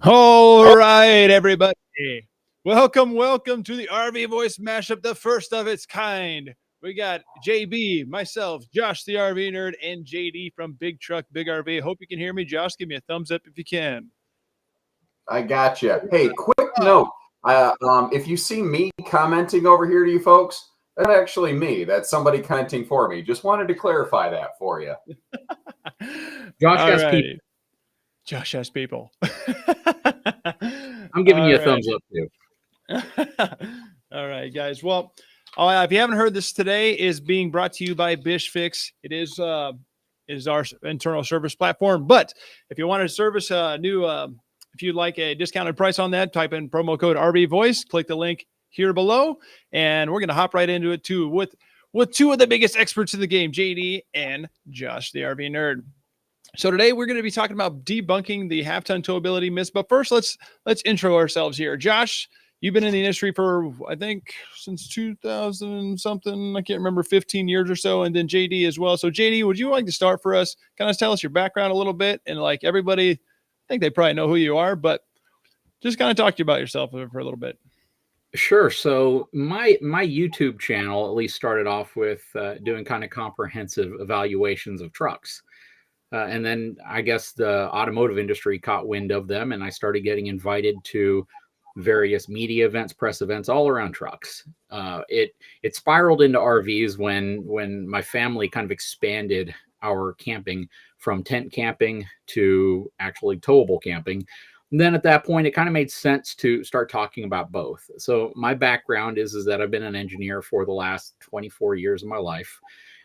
All right, everybody. Welcome to the RV Voice Mashup, the first of its kind. We got JB, myself, Josh the RV Nerd, and JD from Big Truck Big RV. Hope you can hear me. Josh, give me a thumbs up if you can. I got you. Hey, quick note. If you see me commenting over here to you folks, that's actually me. That's somebody commenting for me. Just wanted to clarify that for you. Josh All has right. people. Josh has people. I'm giving All you a right. thumbs up too. All right, guys. Well, if you haven't heard, this today is being brought to you by BishFix. It is our internal service platform. But if you want to service a new, if you'd like a discounted price on that, type in promo code RV Voice. Click the link here below, and we're going to hop right into it too with two of the biggest experts in the game, JD and Josh, the RV Nerd. So today we're going to be talking about debunking the half-ton towability myths. But first, let's intro ourselves here. Josh, you've been in the industry for, I think, since 2000 something. I can't remember, 15 years or so. And then JD as well. So JD, would you like to start for us? Kind of tell us your background a little bit. And like everybody, I think they probably know who you are, but just kind of talk to you about yourself for a little bit. Sure. So my YouTube channel at least started off with doing kind of comprehensive evaluations of trucks. And then I guess the automotive industry caught wind of them, and I started getting invited to various media events, press events all around trucks. It spiraled into RVs when my family kind of expanded our camping from tent camping to actually towable camping. And then at that point, it kind of made sense to start talking about both. So my background is that I've been an engineer for the last 24 years of my life.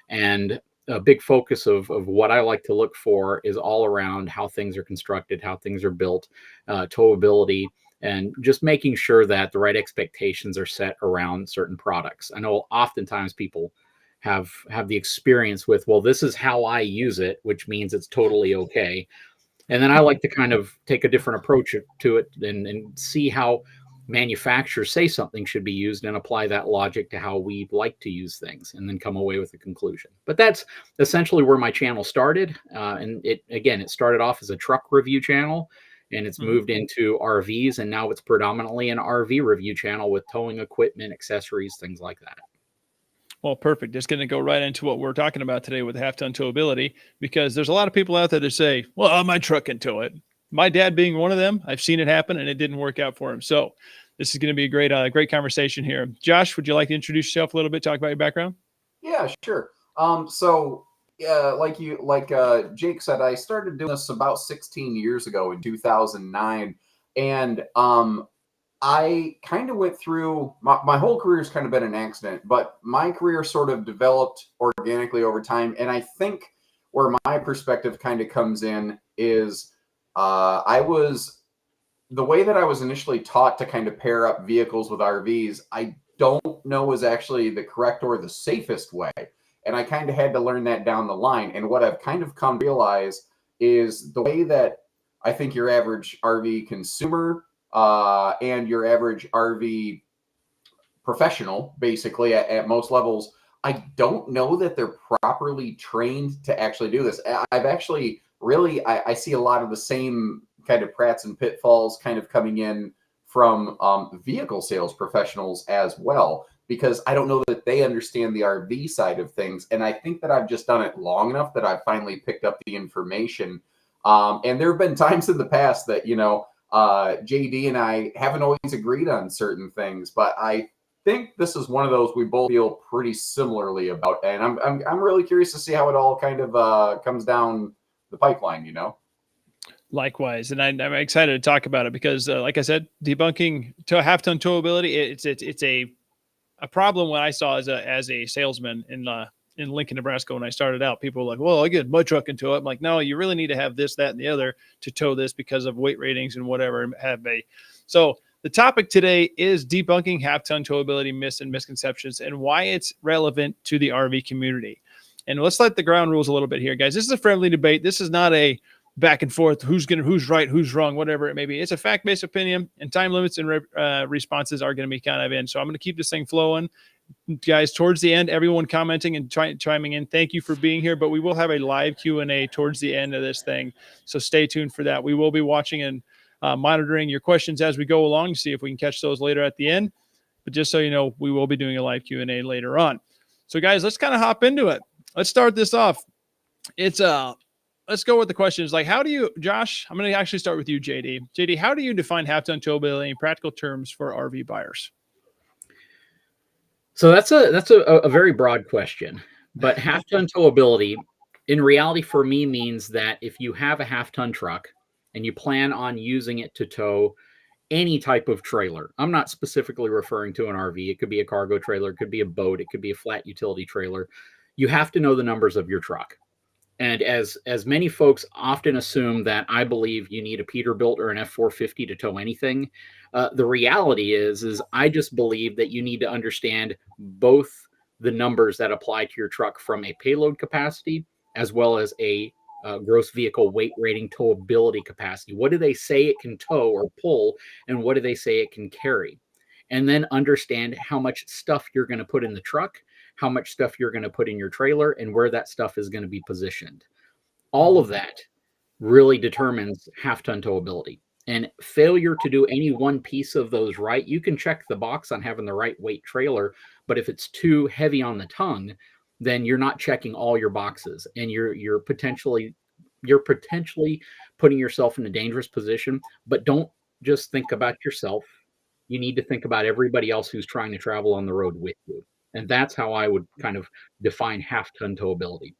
And a big focus of what I like to look for is all around how things are constructed, how things are built, towability, and just making sure that the right expectations are set around certain products. I know oftentimes people have the experience with, well, this is how I use it, which means it's totally okay. And then I like to kind of take a different approach to it and see how manufacturers say something should be used and apply that logic to how we like to use things and then come away with a conclusion. But that's essentially where my channel started. And it started off as a truck review channel, and it's moved into RVs, and now it's predominantly an RV review channel with towing equipment, accessories, things like that. Well, perfect. Just going to go right into what we're talking about today with half-ton towability, because there's a lot of people out there that say, well, my truck can tow it. My dad being one of them, I've seen it happen and it didn't work out for him. So this is going to be a great conversation here. Josh, would you like to introduce yourself a little bit, talk about your background? Yeah, sure. Like Jake said, I started doing this about 16 years ago in 2009. And I kind of went through my whole career has kind of been an accident, but my career sort of developed organically over time. And I think where my perspective kind of comes in is the way that I was initially taught to kind of pair up vehicles with RVs, I don't know is actually the correct or the safest way. And I kind of had to learn that down the line. And what I've kind of come to realize is the way that I think your average RV consumer and your average RV professional, basically at most levels, I don't know that they're properly trained to actually do this. I've actually I see a lot of the same kind of prats and pitfalls kind of coming in from vehicle sales professionals as well, because I don't know that they understand the RV side of things. And I think that I've just done it long enough that I've finally picked up the information. And there have been times in the past that, JD and I haven't always agreed on certain things, but I think this is one of those we both feel pretty similarly about. And I'm really curious to see how it all kind of comes down the pipeline, Likewise, and I'm excited to talk about it because, like I said, debunking half-ton towability, it's a problem. What I saw as a salesman in Lincoln, Nebraska, when I started out, people were like, "Well, I get my truck into it." I'm like, "No, you really need to have this, that, and the other to tow this because of weight ratings and whatever have they." So the topic today is debunking half-ton towability myths and misconceptions and why it's relevant to the RV community. And let's let the ground rules a little bit here, guys. This is a friendly debate. This is not a back and forth, who's right, who's wrong, whatever it may be. It's a fact-based opinion, and time limits and responses are going to be kind of in. So I'm going to keep this thing flowing. Guys, towards the end, everyone commenting and chiming in, thank you for being here, but we will have a live Q&A towards the end of this thing. So stay tuned for that. We will be watching and monitoring your questions as we go along to see if we can catch those later at the end. But just so you know, we will be doing a live Q&A later on. So guys, let's kind of hop into it. Let's start this off. Let's go with the questions. Like, how do you, Josh, I'm going to actually start with you, JD. JD, how do you define half-ton towability in practical terms for RV buyers? So that's a very broad question, but half-ton towability in reality for me means that if you have a half-ton truck and you plan on using it to tow any type of trailer, I'm not specifically referring to an RV. It could be a cargo trailer, it could be a boat, it could be a flat utility trailer. You have to know the numbers of your truck. And as many folks often assume that I believe you need a Peterbilt or an F450 to tow anything, the reality is I just believe that you need to understand both the numbers that apply to your truck from a payload capacity as well as a gross vehicle weight rating towability capacity. What do they say it can tow or pull, and what do they say it can carry? And then understand how much stuff you're going to put in the truck, how much stuff you're going to put in your trailer, and where that stuff is going to be positioned. All of that really determines half-ton towability. And failure to do any one piece of those right, you can check the box on having the right weight trailer, but if it's too heavy on the tongue, then you're not checking all your boxes, and you're potentially putting yourself in a dangerous position. But don't just think about yourself. You need to think about everybody else who's trying to travel on the road with you. And that's how I would kind of define half-ton towability.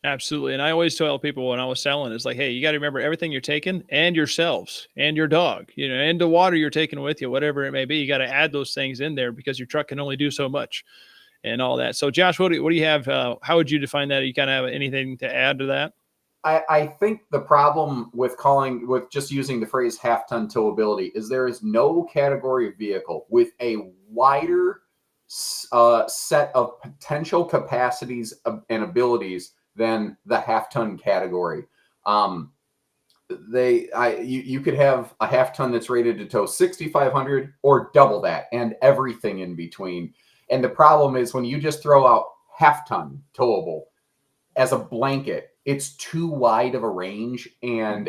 Absolutely. And I always tell people when I was selling, it's like, hey, you got to remember everything you're taking and yourselves and your dog, and the water you're taking with you, whatever it may be. You got to add those things in there because your truck can only do so much and all that. So Josh, what do you have? How would you define that? You kind of have anything to add to that? I think the problem with just using the phrase half-ton towability is there is no category of vehicle with a wider set of potential capacities and abilities than the half-ton category. You could have a half-ton that's rated to tow 6,500 or double that and everything in between. And the problem is when you just throw out half-ton towable as a blanket, it's too wide of a range, and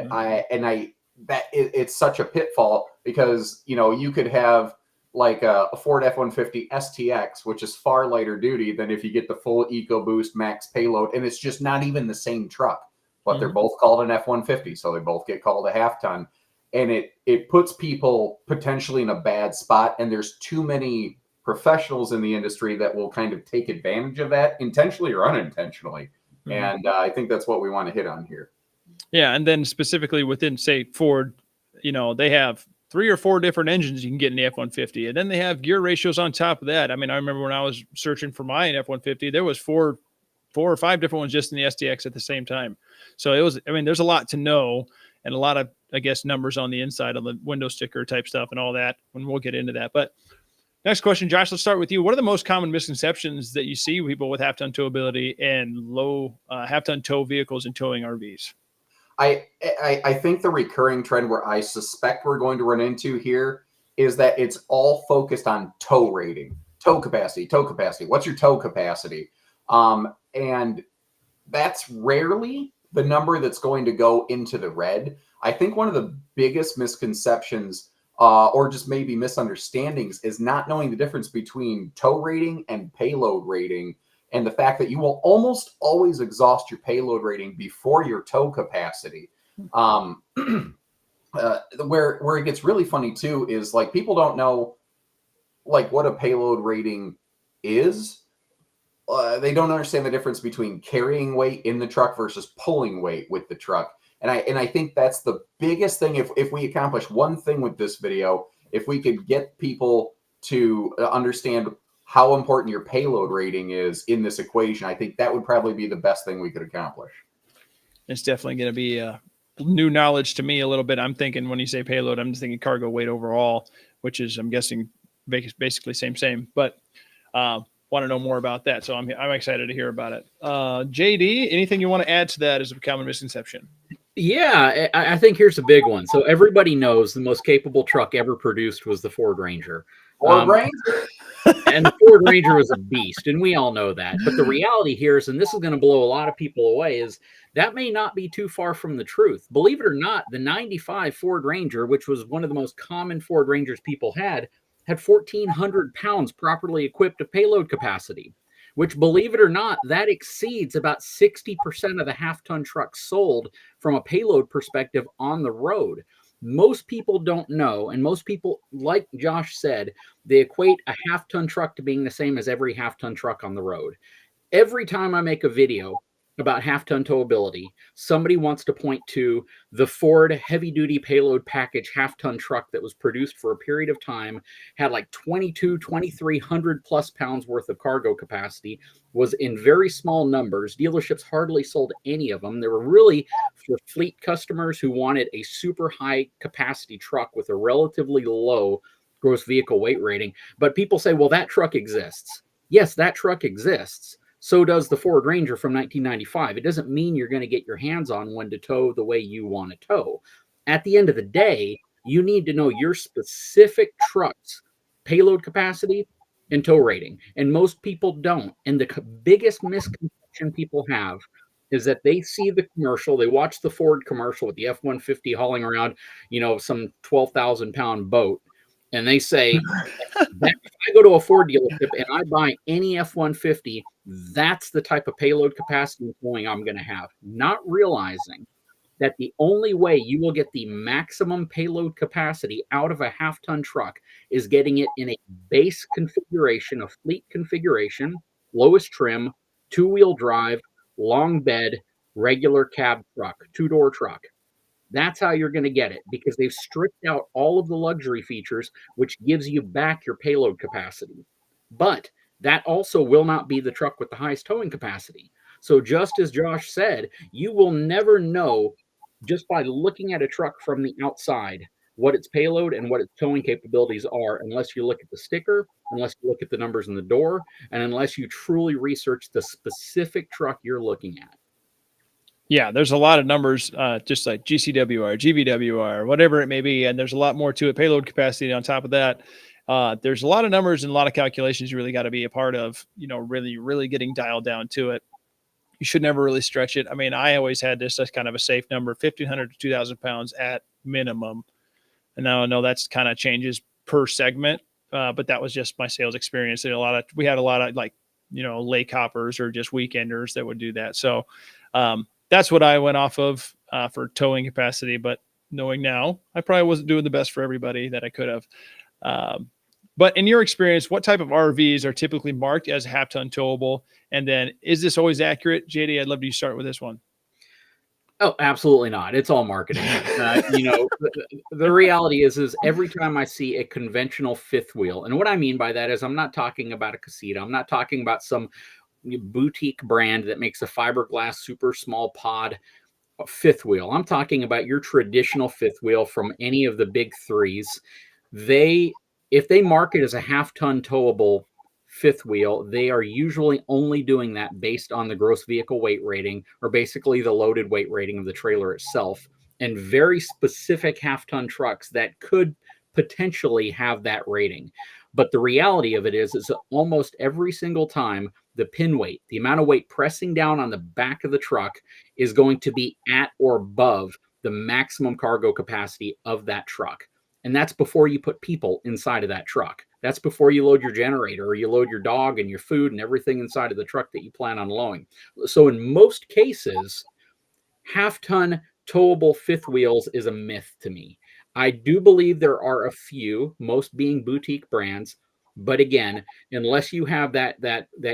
it's such a pitfall because you could have like a Ford F-150 STX, which is far lighter duty than if you get the full EcoBoost max payload, and it's just not even the same truck, but they're both called an F-150, so they both get called a half-ton, and it puts people potentially in a bad spot, and there's too many professionals in the industry that will kind of take advantage of that intentionally or unintentionally. And I think that's what we want to hit on here. Yeah. And then specifically within, say, Ford, they have 3 or 4 different engines you can get in the F-150. And then they have gear ratios on top of that. I mean, I remember when I was searching for my F-150, there was 4 or 5 different ones just in the STX at the same time. So there's a lot to know and a lot of, I guess, numbers on the inside of the window sticker type stuff and all that. And we'll get into that. But next question, Josh, let's start with you. What are the most common misconceptions that you see people with half-ton towability and low half-ton tow vehicles and towing RVs? I think the recurring trend where I suspect we're going to run into here is that it's all focused on tow rating, tow capacity. What's your tow capacity? And that's rarely the number that's going to go into the red. I think one of the biggest misconceptions or just maybe misunderstandings is not knowing the difference between tow rating and payload rating, and the fact that you will almost always exhaust your payload rating before your tow capacity. Where it gets really funny too is like people don't know like what a payload rating is. They don't understand the difference between carrying weight in the truck versus pulling weight with the truck. And I think that's the biggest thing. If we accomplish one thing with this video, if we could get people to understand how important your payload rating is in this equation, I think that would probably be the best thing we could accomplish. It's definitely going to be new knowledge to me a little bit. I'm thinking when you say payload, I'm just thinking cargo weight overall, which is, I'm guessing, basically same. But want to know more about that. So I'm excited to hear about it. JD, anything you want to add to that as a common misconception? Yeah, I think here's a big one. So everybody knows the most capable truck ever produced was the Ford Ranger. Ford Ranger? And the Ford Ranger was a beast, and we all know that. But the reality here is, and this is going to blow a lot of people away, is that may not be too far from the truth. Believe it or not, the 95 Ford Ranger, which was one of the most common Ford Rangers people had 1,400 pounds properly equipped of payload capacity, which, believe it or not, that exceeds about 60% of the half-ton trucks sold from a payload perspective on the road. Most people don't know, and most people, like Josh said, they equate a half-ton truck to being the same as every half-ton truck on the road. Every time I make a video about half-ton towability, somebody wants to point to the Ford heavy-duty payload package half-ton truck that was produced for a period of time, had like 2,300 plus pounds worth of cargo capacity, was in very small numbers. Dealerships hardly sold any of them. They were really for fleet customers who wanted a super high capacity truck with a relatively low gross vehicle weight rating. But people say, well, that truck exists. Yes, that truck exists. So does the Ford Ranger from 1995. It doesn't mean you're going to get your hands on one to tow the way you want to tow. At the end of the day, you need to know your specific truck's payload capacity and tow rating. And most people don't. And the biggest misconception people have is that they see the commercial, they watch the Ford commercial with the F-150 hauling around, some 12,000 pound boat. And they say, if I go to a Ford dealership and I buy any F-150, that's the type of payload capacity and towing I'm going to have. Not realizing that the only way you will get the maximum payload capacity out of a half-ton truck is getting it in a base configuration, a fleet configuration, lowest trim, two-wheel drive, long bed, regular cab truck, two-door truck. That's how you're going to get it, because they've stripped out all of the luxury features, which gives you back your payload capacity. But that also will not be the truck with the highest towing capacity. So just as Josh said, you will never know just by looking at a truck from the outside what its payload and what its towing capabilities are, unless you look at the sticker, unless you look at the numbers in the door, and unless you truly research the specific truck you're looking at. Yeah, there's a lot of numbers, just like GCWR, GVWR, whatever it may be, and there's a lot more to it. Payload capacity on top of that. There's a lot of numbers and a lot of calculations you really got to be a part of, really getting dialed down to it. You should never really stretch it. I mean, I always had this as kind of a safe number, 1,500 to 2,000 pounds at minimum. And now I know that's kind of changes per segment, but that was just my sales experience. We had a lot of lake hoppers or just weekenders that would do that. So that's what I went off of for towing capacity. But knowing now, I probably wasn't doing the best for everybody that I could have. But in your experience, what type of RVs are typically marked as half-ton towable? And then is this always accurate? JD, I'd love to start with this one. Oh, absolutely not. It's all marketing. The reality is every time I see a conventional fifth wheel, and what I mean by that is I'm not talking about a Casita. I'm not talking about some boutique brand that makes a fiberglass super small pod fifth wheel. I'm talking about your traditional fifth wheel from any of the big threes. If they market as a half-ton towable fifth wheel, they are usually only doing that based on the gross vehicle weight rating, or basically the loaded weight rating of the trailer itself, and very specific half-ton trucks that could potentially have that rating. But the reality of it is almost every single time the pin weight, the amount of weight pressing down on the back of the truck, is going to be at or above the maximum cargo capacity of that truck. And that's before you put people inside of that truck. That's before you load your generator or you load your dog and your food and everything inside of the truck that you plan on loading. So in most cases, half-ton towable fifth wheels is a myth to me. I do believe there are a few, most being boutique brands. But again, unless you have that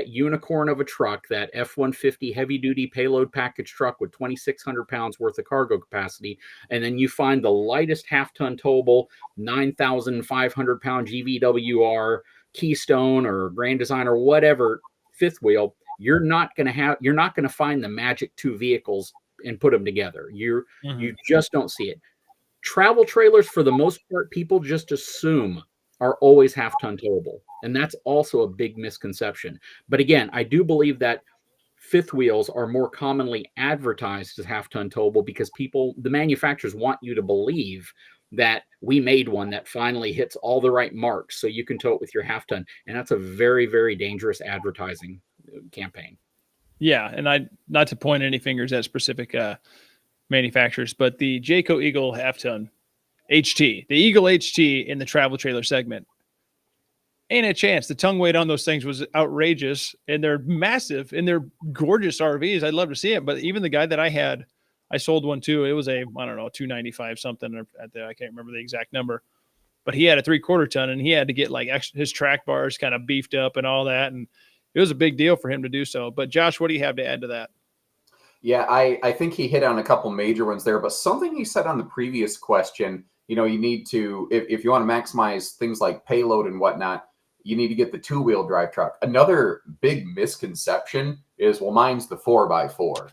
unicorn of a truck, that F-150 heavy-duty payload package truck with 2,600 pounds worth of cargo capacity, and then you find the lightest half-ton towable 9,500 pound GVWR Keystone or Grand Design or whatever fifth wheel, you're not going to find the magic two vehicles and put them together. You just don't see it. Travel trailers, for the most part, people just assume are always half-ton towable. And that's also a big misconception. But again, I do believe that fifth wheels are more commonly advertised as half-ton towable because the manufacturers want you to believe that we made one that finally hits all the right marks so you can tow it with your half ton. And that's a very, very dangerous advertising campaign. Yeah, and I not to point any fingers at specific manufacturers, but the Jayco Eagle half ton HT, the Eagle HT in the travel trailer segment, ain't a chance. The tongue weight on those things was outrageous, and they're massive and they're gorgeous RVs. I'd love to see it, but even the guy that I had, I sold one too. It was a, I don't know, 295 something at the, I can't remember the exact number, but he had a 3/4 ton and he had to get like extra, his track bars kind of beefed up and all that. And it was a big deal for him to do so. But Josh, what do you have to add to that? Yeah, I think he hit on a couple major ones there, but something he said on the previous question, you need to, if you want to maximize things like payload and whatnot, you need to get the 2-wheel drive truck. Another big misconception is, well, mine's the 4x4.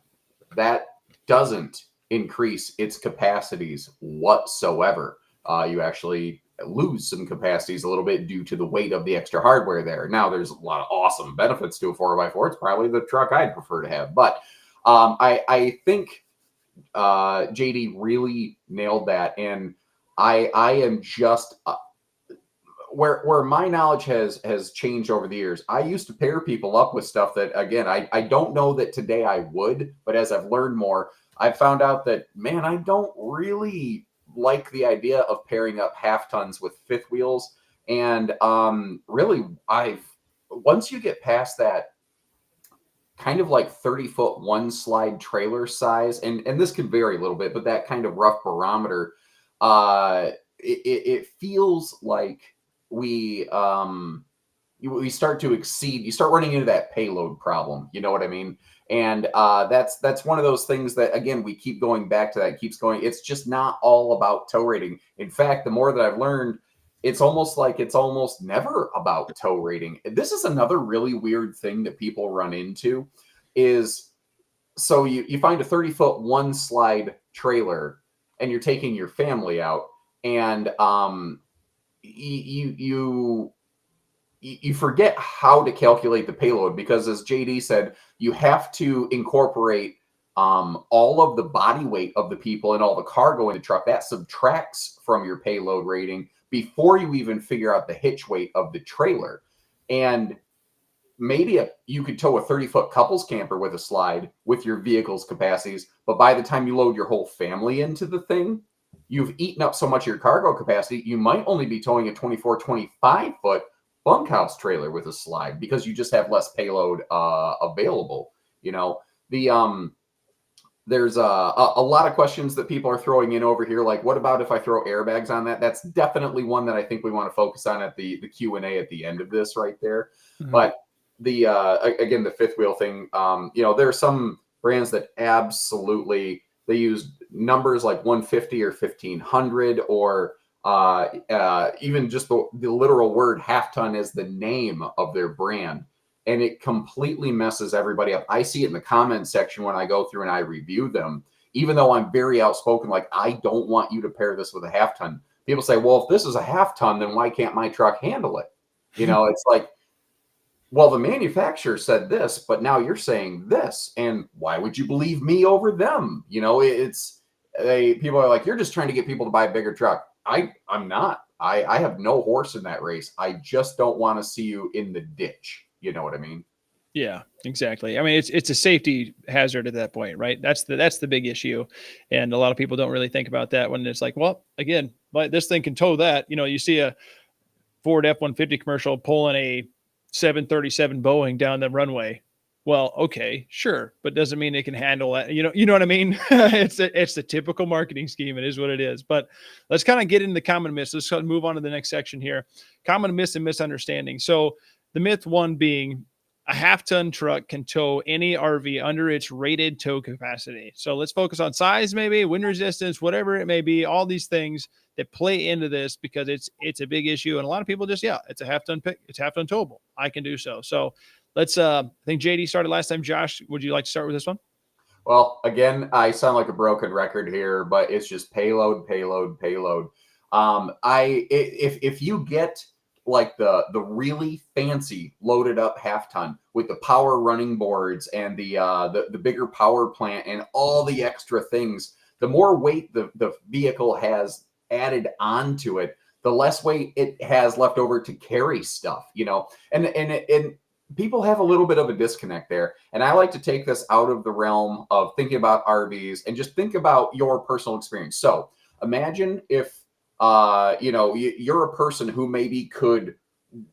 That doesn't increase its capacities whatsoever. You actually lose some capacities a little bit due to the weight of the extra hardware there. Now, there's a lot of awesome benefits to a 4x4. It's probably the truck I'd prefer to have, but I think JD really nailed that, and I am just where my knowledge has changed over the years. I used to pair people up with stuff that, again, I don't know that today I would, but as I've learned more, I've found out that, man, I don't really like the idea of pairing up half tons with fifth wheels, and really, once you get past that kind of like 30-foot one slide trailer size, and this can vary a little bit, but that kind of rough barometer, it feels like we start to exceed, you start running into that payload problem, you know what I mean? And that's one of those things that, again, we keep going back to that, keeps going. It's just not all about tow rating. In fact, the more that I've learned, it's almost never about tow rating. This is another really weird thing that people run into is, so you find a 30-foot one slide trailer and you're taking your family out, and you forget how to calculate the payload, because, as JD said, you have to incorporate all of the body weight of the people and all the cargo in the truck. That subtracts from your payload rating before you even figure out the hitch weight of the trailer. And maybe you could tow a 30-foot couples camper with a slide with your vehicle's capacities, but by the time you load your whole family into the thing, you've eaten up so much of your cargo capacity, you might only be towing a 24, 25-foot bunkhouse trailer with a slide because you just have less payload available. There's a lot of questions that people are throwing in over here, like, what about if I throw airbags on that? That's definitely one that I think we want to focus on at the Q&A at the end of this right there. Mm-hmm. But again, the fifth wheel thing, there are some brands that absolutely, they use numbers like 150 or 1500, or even just the literal word half ton as the name of their brand. And it completely messes everybody up. I see it in the comment section when I go through and I review them, even though I'm very outspoken, like, I don't want you to pair this with a half ton. People say, well, if this is a half ton, then why can't my truck handle it? It's like, well, the manufacturer said this, but now you're saying this, and why would you believe me over them? People are like, you're just trying to get people to buy a bigger truck. I'm not. I have no horse in that race. I just don't want to see you in the ditch. You know what I mean? Yeah, exactly. I mean, it's a safety hazard at that point, right? That's the big issue. And a lot of people don't really think about that when it's like, well, again, this thing can tow that. You see a Ford F-150 commercial pulling a 737 Boeing down the runway. Well, okay, sure, but doesn't mean it can handle that. You know what I mean? It's the typical marketing scheme. It is what it is. But let's kind of get into the common myths. Let's move on to the next section here. Common myths and misunderstandings. So the myth one being, a half-ton truck can tow any RV under its rated tow capacity. So let's focus on size, maybe wind resistance, whatever it may be. All these things that play into this, because it's a big issue, and a lot of people just, it's a half-ton pick, it's half-ton towable. I can do so. So let's. I think JD started last time. Josh, would you like to start with this one? Well, again, I sound like a broken record here, but it's just payload. If you get like the really fancy loaded up half ton with the power running boards and the bigger power plant and all the extra things, the more weight the vehicle has added onto it, the less weight it has left over to carry stuff, you know. And people have a little bit of a disconnect there. And I like to take this out of the realm of thinking about RVs and just think about your personal experience. So imagine if you're a person who maybe could,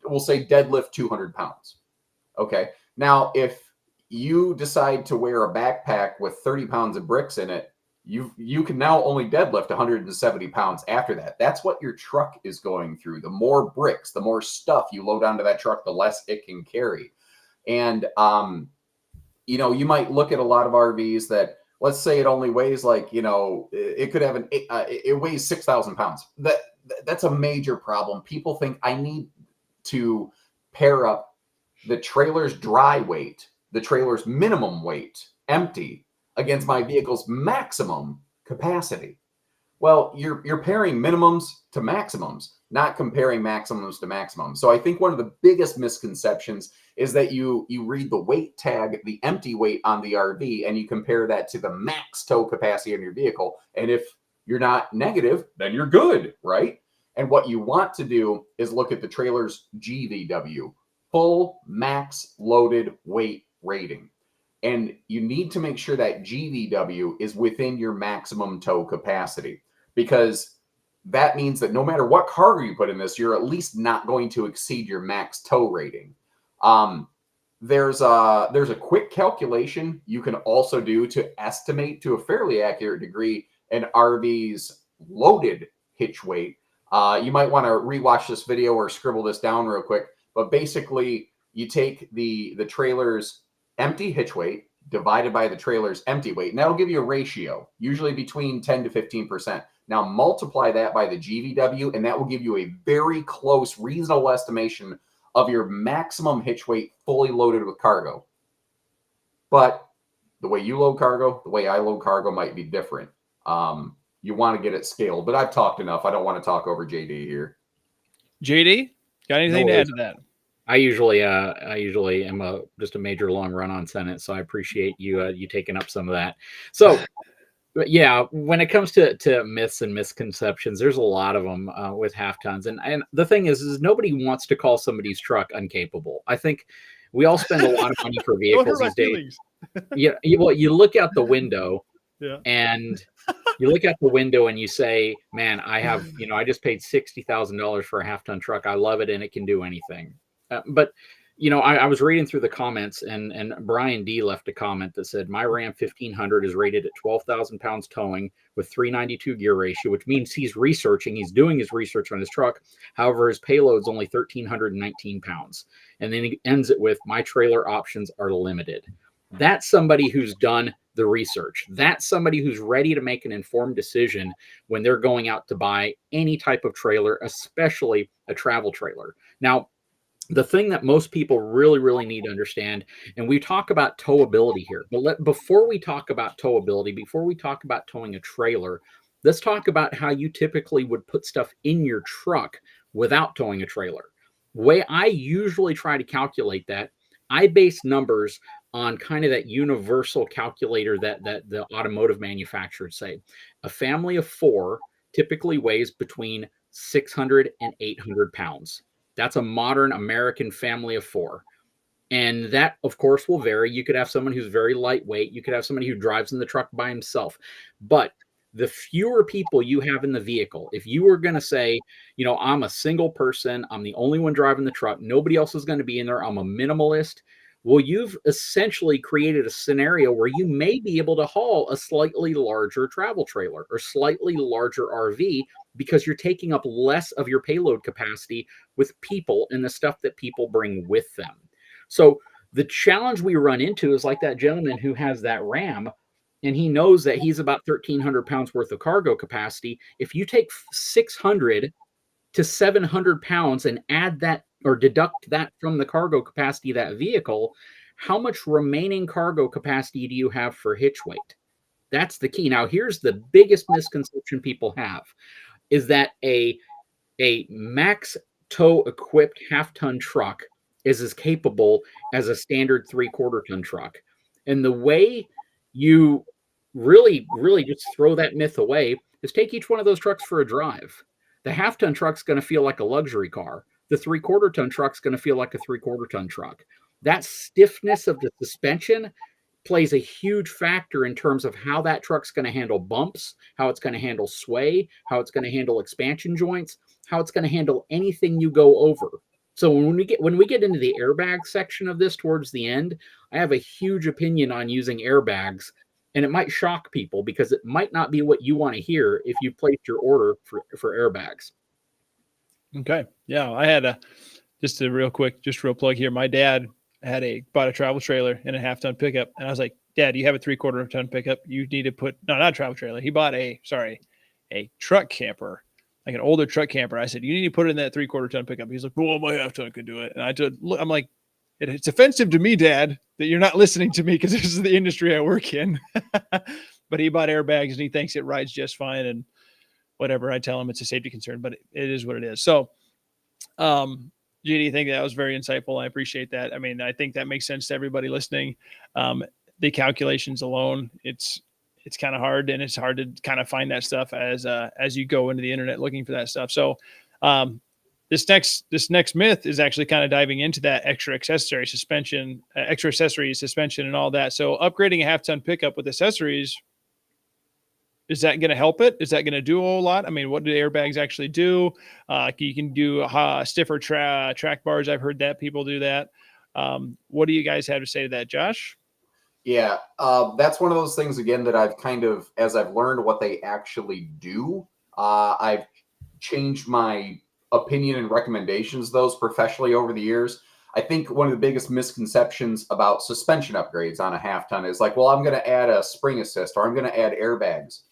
we'll say, deadlift 200 pounds. Okay. Now, if you decide to wear a backpack with 30 pounds of bricks in it, you can now only deadlift 170 pounds after that. That's what your truck is going through. The more bricks, the more stuff you load onto that truck, the less it can carry. And, you might look at a lot of RVs that, let's say it only weighs it could have it weighs 6,000 pounds. That's a major problem. People think I need to pair up the trailer's dry weight, the trailer's minimum weight, empty, against my vehicle's maximum capacity. Well, you're pairing minimums to maximums, not comparing maximums to maximums. So I think one of the biggest misconceptions is that you read the weight tag, the empty weight on the RV, and you compare that to the max tow capacity in your vehicle. And if you're not negative, then you're good, right? And what you want to do is look at the trailer's GVW, full max loaded weight rating. And you need to make sure that GVW is within your maximum tow capacity, because that means that no matter what cargo you put in this, you're at least not going to exceed your max tow rating. There's a quick calculation you can also do to estimate to a fairly accurate degree an RV's loaded hitch weight. You might want to rewatch this video or scribble this down real quick. But basically, you take the trailer's empty hitch weight divided by the trailer's empty weight, and that'll give you a ratio, usually between 10 to 15%. Now multiply that by the GVW, and that will give you a very close, reasonable estimation of your maximum hitch weight fully loaded with cargo. But the way you load cargo, the way I load cargo might be different. You want to get it scaled, but I've talked enough. I don't want to talk over JD here. JD, got anything to add to that? I usually am just a major long run on Senate, so I appreciate you taking up some of that. So, but yeah, when it comes to myths and misconceptions, there's a lot of them with half tons, and the thing is nobody wants to call somebody's truck incapable. I think we all spend a lot of money for vehicles these days. You look out the window, and you look out the window and you say, "Man, I just paid $60,000 for a half-ton truck. I love it, and it can do anything." But I was reading through the comments, and Brian D left a comment that said, "My Ram 1500 is rated at 12,000 pounds towing with 392 gear ratio," which means he's doing his research on his truck. However, his payload's only 1,319 pounds. And then he ends it with, "My trailer options are limited." That's somebody who's done the research. That's somebody who's ready to make an informed decision when they're going out to buy any type of trailer, especially a travel trailer. Now, the thing that most people really, really need to understand, and we talk about towability here, but before we talk about towability, before we talk about towing a trailer, let's talk about how you typically would put stuff in your truck without towing a trailer. The way I usually try to calculate that, I base numbers on kind of that universal calculator that the automotive manufacturers say. A family of 4 typically weighs between 600 and 800 pounds. That's a modern American family of 4. And that, of course, will vary. You could have someone who's very lightweight. You could have somebody who drives in the truck by himself. But the fewer people you have in the vehicle, if you were going to say, I'm a single person, I'm the only one driving the truck, nobody else is going to be in there, I'm a minimalist. Well, you've essentially created a scenario where you may be able to haul a slightly larger travel trailer or slightly larger RV because you're taking up less of your payload capacity with people and the stuff that people bring with them. So the challenge we run into is like that gentleman who has that Ram, and he knows that he's about 1,300 pounds worth of cargo capacity. If you take 600 to 700 pounds and add that or deduct that from the cargo capacity of that vehicle, how much remaining cargo capacity do you have for hitch weight? That's the key. Now, here's the biggest misconception people have, is that a max tow equipped half-ton truck is as capable as a standard 3/4 ton truck. And the way you really, really just throw that myth away is take each one of those trucks for a drive. The half-ton truck's going to feel like a luxury car. The 3/4 ton truck's going to feel like a 3/4 ton truck. That stiffness of the suspension plays a huge factor in terms of how that truck's going to handle bumps, how it's going to handle sway, how it's going to handle expansion joints, how it's going to handle anything you go over. So when we get into the airbag section of this towards the end, I have a huge opinion on using airbags, and it might shock people because it might not be what you want to hear if you placed your order for airbags. Okay. Yeah. I had just a real plug here. My dad bought a travel trailer and a half-ton pickup. And I was like, Dad, you have a 3/4 ton pickup. You need to put, no, not a travel trailer. He bought a truck camper, like an older truck camper. I said, you need to put it in that 3/4 ton pickup. He's like, well, my half-ton could do it. And I'm like, it's offensive to me, Dad, that you're not listening to me because this is the industry I work in. But he bought airbags and he thinks it rides just fine. And whatever, I tell him it's a safety concern, but it is what it is. So, GD, I think that was very insightful. I appreciate that. I mean, I think that makes sense to everybody listening. The calculations alone, it's kind of hard, and it's hard to kind of find that stuff as you go into the internet looking for that stuff. So this next myth is actually kind of diving into that extra accessories, suspension, and all that. So upgrading a half-ton pickup with accessories, is that going to help it? Is that going to do a whole lot? I mean, what do airbags actually do? You can do stiffer track bars. I've heard that people do that. What do you guys have to say to that, Josh? Yeah, that's one of those things, again, that I've kind of, as I've learned what they actually do, I've changed my opinion and recommendations, those professionally over the years. I think one of the biggest misconceptions about suspension upgrades on a half-ton is like, well, I'm going to add a spring assist or I'm going to add airbags.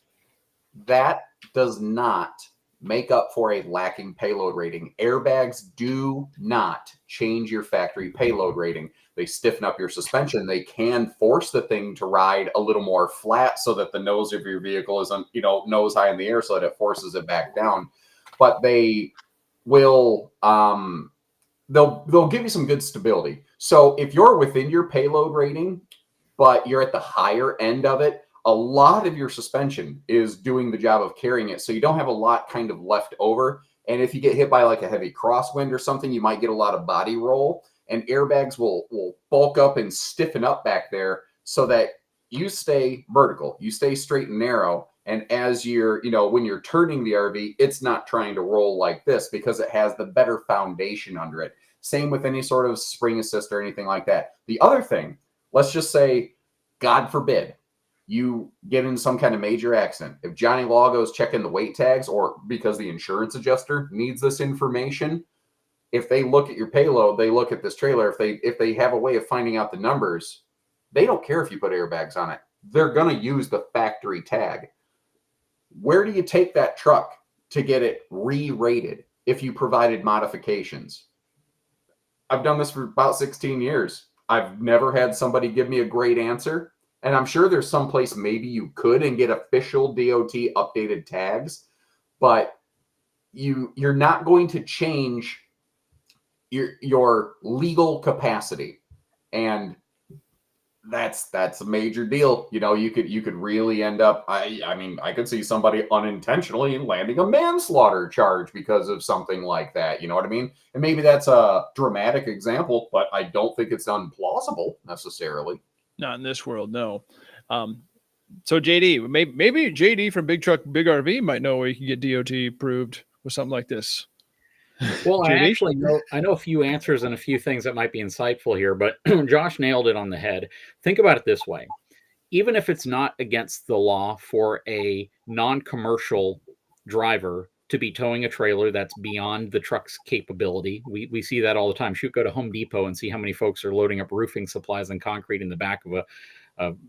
That does not make up for a lacking payload rating. Airbags do not change your factory payload rating. They stiffen up your suspension. They can force the thing to ride a little more flat so that the nose of your vehicle isn't, nose high in the air so that it forces it back down. But they will, they'll give you some good stability. So if you're within your payload rating, but you're at the higher end of it, a lot of your suspension is doing the job of carrying it. So you don't have a lot kind of left over. And if you get hit by like a heavy crosswind or something, you might get a lot of body roll, and airbags will bulk up and stiffen up back there so that you stay vertical, you stay straight and narrow. And as you're, when you're turning the RV, it's not trying to roll like this because it has the better foundation under it. Same with any sort of spring assist or anything like that. The other thing, let's just say, God forbid, you get in some kind of major accident. If Johnny Law goes checking the weight tags, or because the insurance adjuster needs this information, if they look at your payload, they look at this trailer, if they have a way of finding out the numbers, they don't care if you put airbags on it. They're going to use the factory tag. Where do you take that truck to get it re-rated if you provided modifications? I've done this for about 16 years. I've never had somebody give me a great answer. And I'm sure there's some place maybe you could and get official DOT updated tags, but you're not going to change your legal capacity. And that's a major deal. You could really end up, I mean, I could see somebody unintentionally landing a manslaughter charge because of something like that. You know what I mean? And maybe that's a dramatic example, but I don't think it's unplausible necessarily. Not in this world, no. So JD, maybe JD from Big Truck Big RV might know where you can get DOT approved with something like this. Well, I know a few answers and a few things that might be insightful here, but Josh nailed it on the head. Think about it this way. Even if it's not against the law for a non-commercial driver to be towing a trailer that's beyond the truck's capability, we see that all the time. Go to Home Depot and see how many folks are loading up roofing supplies and concrete in the back of a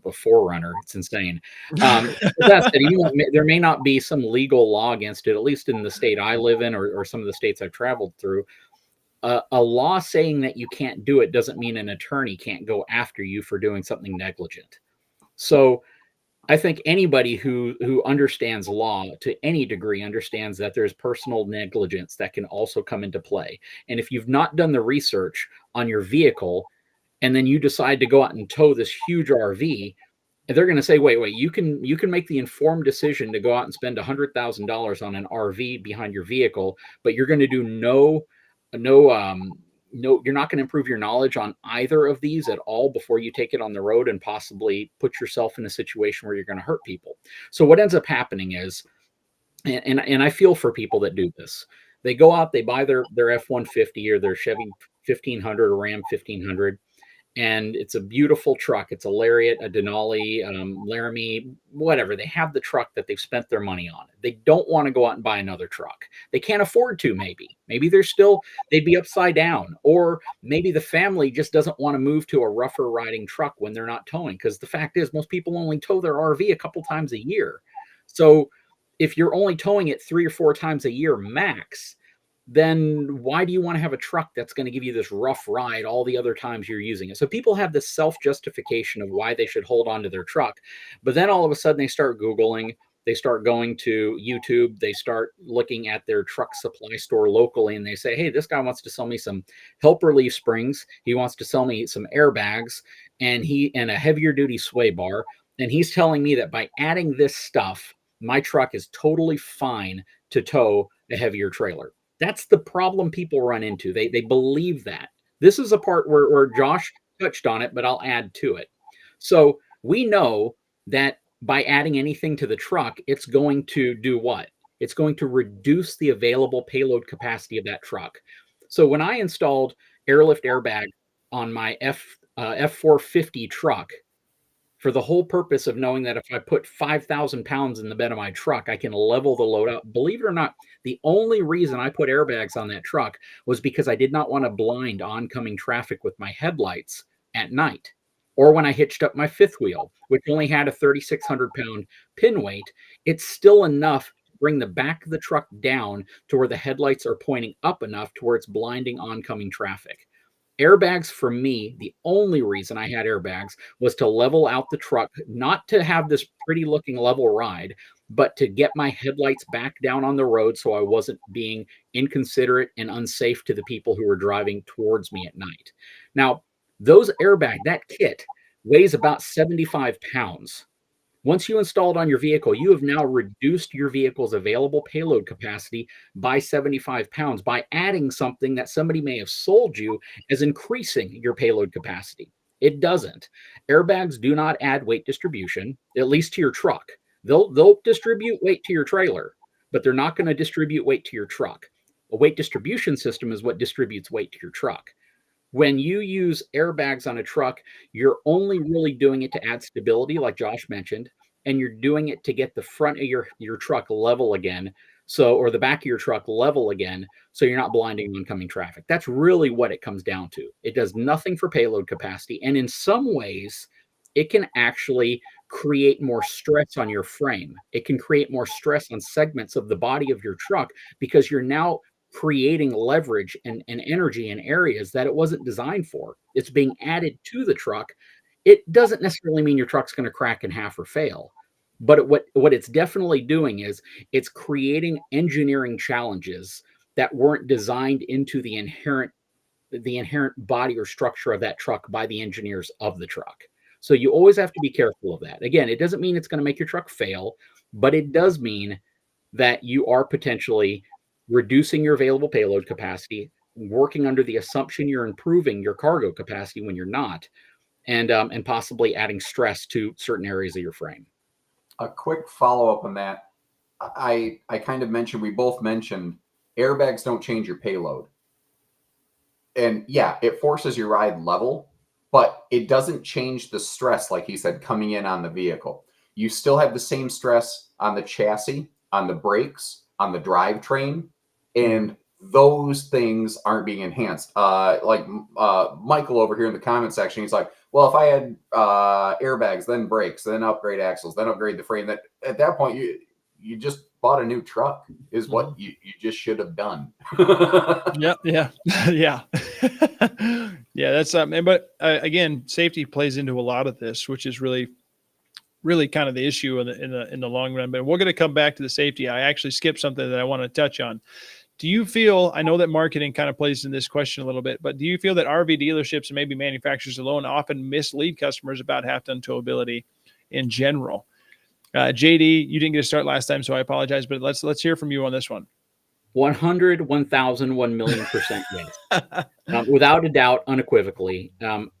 4Runner. It's insane. That said, even though there may not be some legal law against it, at least in the state I live in or some of the states I've traveled through, a law saying that you can't do it doesn't mean an attorney can't go after you for doing something negligent. So I think anybody who understands law to any degree understands that there's personal negligence that can also come into play. And if you've not done the research on your vehicle, and then you decide to go out and tow this huge RV, they're going to say, wait, you can make the informed decision to go out and spend $100,000 on an RV behind your vehicle, but you're going to do no, you're not going to improve your knowledge on either of these at all before you take it on the road and possibly put yourself in a situation where you're going to hurt people. So what ends up happening is, and I feel for people that do this. They go out, they buy their F-150 or their Chevy 1500 or Ram 1500, and it's a beautiful truck. It's a Lariat, a Denali, Laramie, whatever. They have the truck that they've spent their money on. They don't want to go out and buy another truck. They can't afford to, maybe. Maybe they'd be upside down. Or maybe the family just doesn't want to move to a rougher riding truck when they're not towing. Because the fact is, most people only tow their RV a couple times a year. So if you're only towing it 3 or 4 times a year max, then why do you want to have a truck that's going to give you this rough ride all the other times you're using it? So people have this self-justification of why they should hold on to their truck. But then all of a sudden they start Googling, they start going to YouTube, they start looking at their truck supply store locally, and they say, hey, this guy wants to sell me some helper leaf springs. He wants to sell me some airbags and a heavier duty sway bar. And he's telling me that by adding this stuff, my truck is totally fine to tow a heavier trailer. That's the problem people run into. They believe that. This is a part where Josh touched on it, but I'll add to it. So we know that by adding anything to the truck, it's going to do what? It's going to reduce the available payload capacity of that truck. So when I installed airlift airbag on my F450 truck, for the whole purpose of knowing that if I put 5,000 pounds in the bed of my truck, I can level the load out. Believe it or not, the only reason I put airbags on that truck was because I did not want to blind oncoming traffic with my headlights at night. Or when I hitched up my fifth wheel, which only had a 3,600 pound pin weight, it's still enough to bring the back of the truck down to where the headlights are pointing up enough to where it's blinding oncoming traffic. Airbags, for me, the only reason I had airbags was to level out the truck, not to have this pretty looking level ride, but to get my headlights back down on the road so I wasn't being inconsiderate and unsafe to the people who were driving towards me at night. Now, that kit weighs about 75 pounds. Once you install it on your vehicle, you have now reduced your vehicle's available payload capacity by 75 pounds by adding something that somebody may have sold you as increasing your payload capacity. It doesn't. Airbags do not add weight distribution, at least to your truck. They'll distribute weight to your trailer, but they're not going to distribute weight to your truck. A weight distribution system is what distributes weight to your truck. When you use airbags on a truck, you're only really doing it to add stability, like Josh mentioned, and you're doing it to get the front of your truck level again, or the back of your truck level again, so you're not blinding oncoming traffic. That's really what it comes down to. It does nothing for payload capacity, and in some ways, it can actually create more stress on your frame. It can create more stress on segments of the body of your truck because you're now creating leverage and energy in areas that it wasn't designed for. It's being added to the truck. It doesn't necessarily mean your truck's going to crack in half or fail, but what it's definitely doing is it's creating engineering challenges that weren't designed into the inherent body or structure of that truck by the engineers of the truck. So you always have to be careful of that. Again, it doesn't mean it's going to make your truck fail, but it does mean that you are potentially reducing your available payload capacity, working under the assumption you're improving your cargo capacity when you're not, and possibly adding stress to certain areas of your frame. A quick follow-up on that. I kind of mentioned, we both mentioned airbags don't change your payload. And yeah, it forces your ride level, but it doesn't change the stress, like he said, coming in on the vehicle. You still have the same stress on the chassis, on the brakes, on the drivetrain, and those things aren't being enhanced. Like Michael over here in the comment section, he's like, well, if I had airbags, then brakes, then upgrade axles, then upgrade the frame, that at that point you just bought a new truck is what you just should have done. Yeah. Yeah. That's something. But again, safety plays into a lot of this, which is really kind of the issue in the long run. But we're going to come back to the safety. I actually skipped something that I want to touch on. Do you feel, I know that marketing kind of plays in this question a little bit, but do you feel that RV dealerships and maybe manufacturers alone often mislead customers about half-ton towability in general. JD, you didn't get to start last time, so I apologize, but let's hear from you on this one. 100, 1,000, 1,000,000% yes. Without a doubt, unequivocally,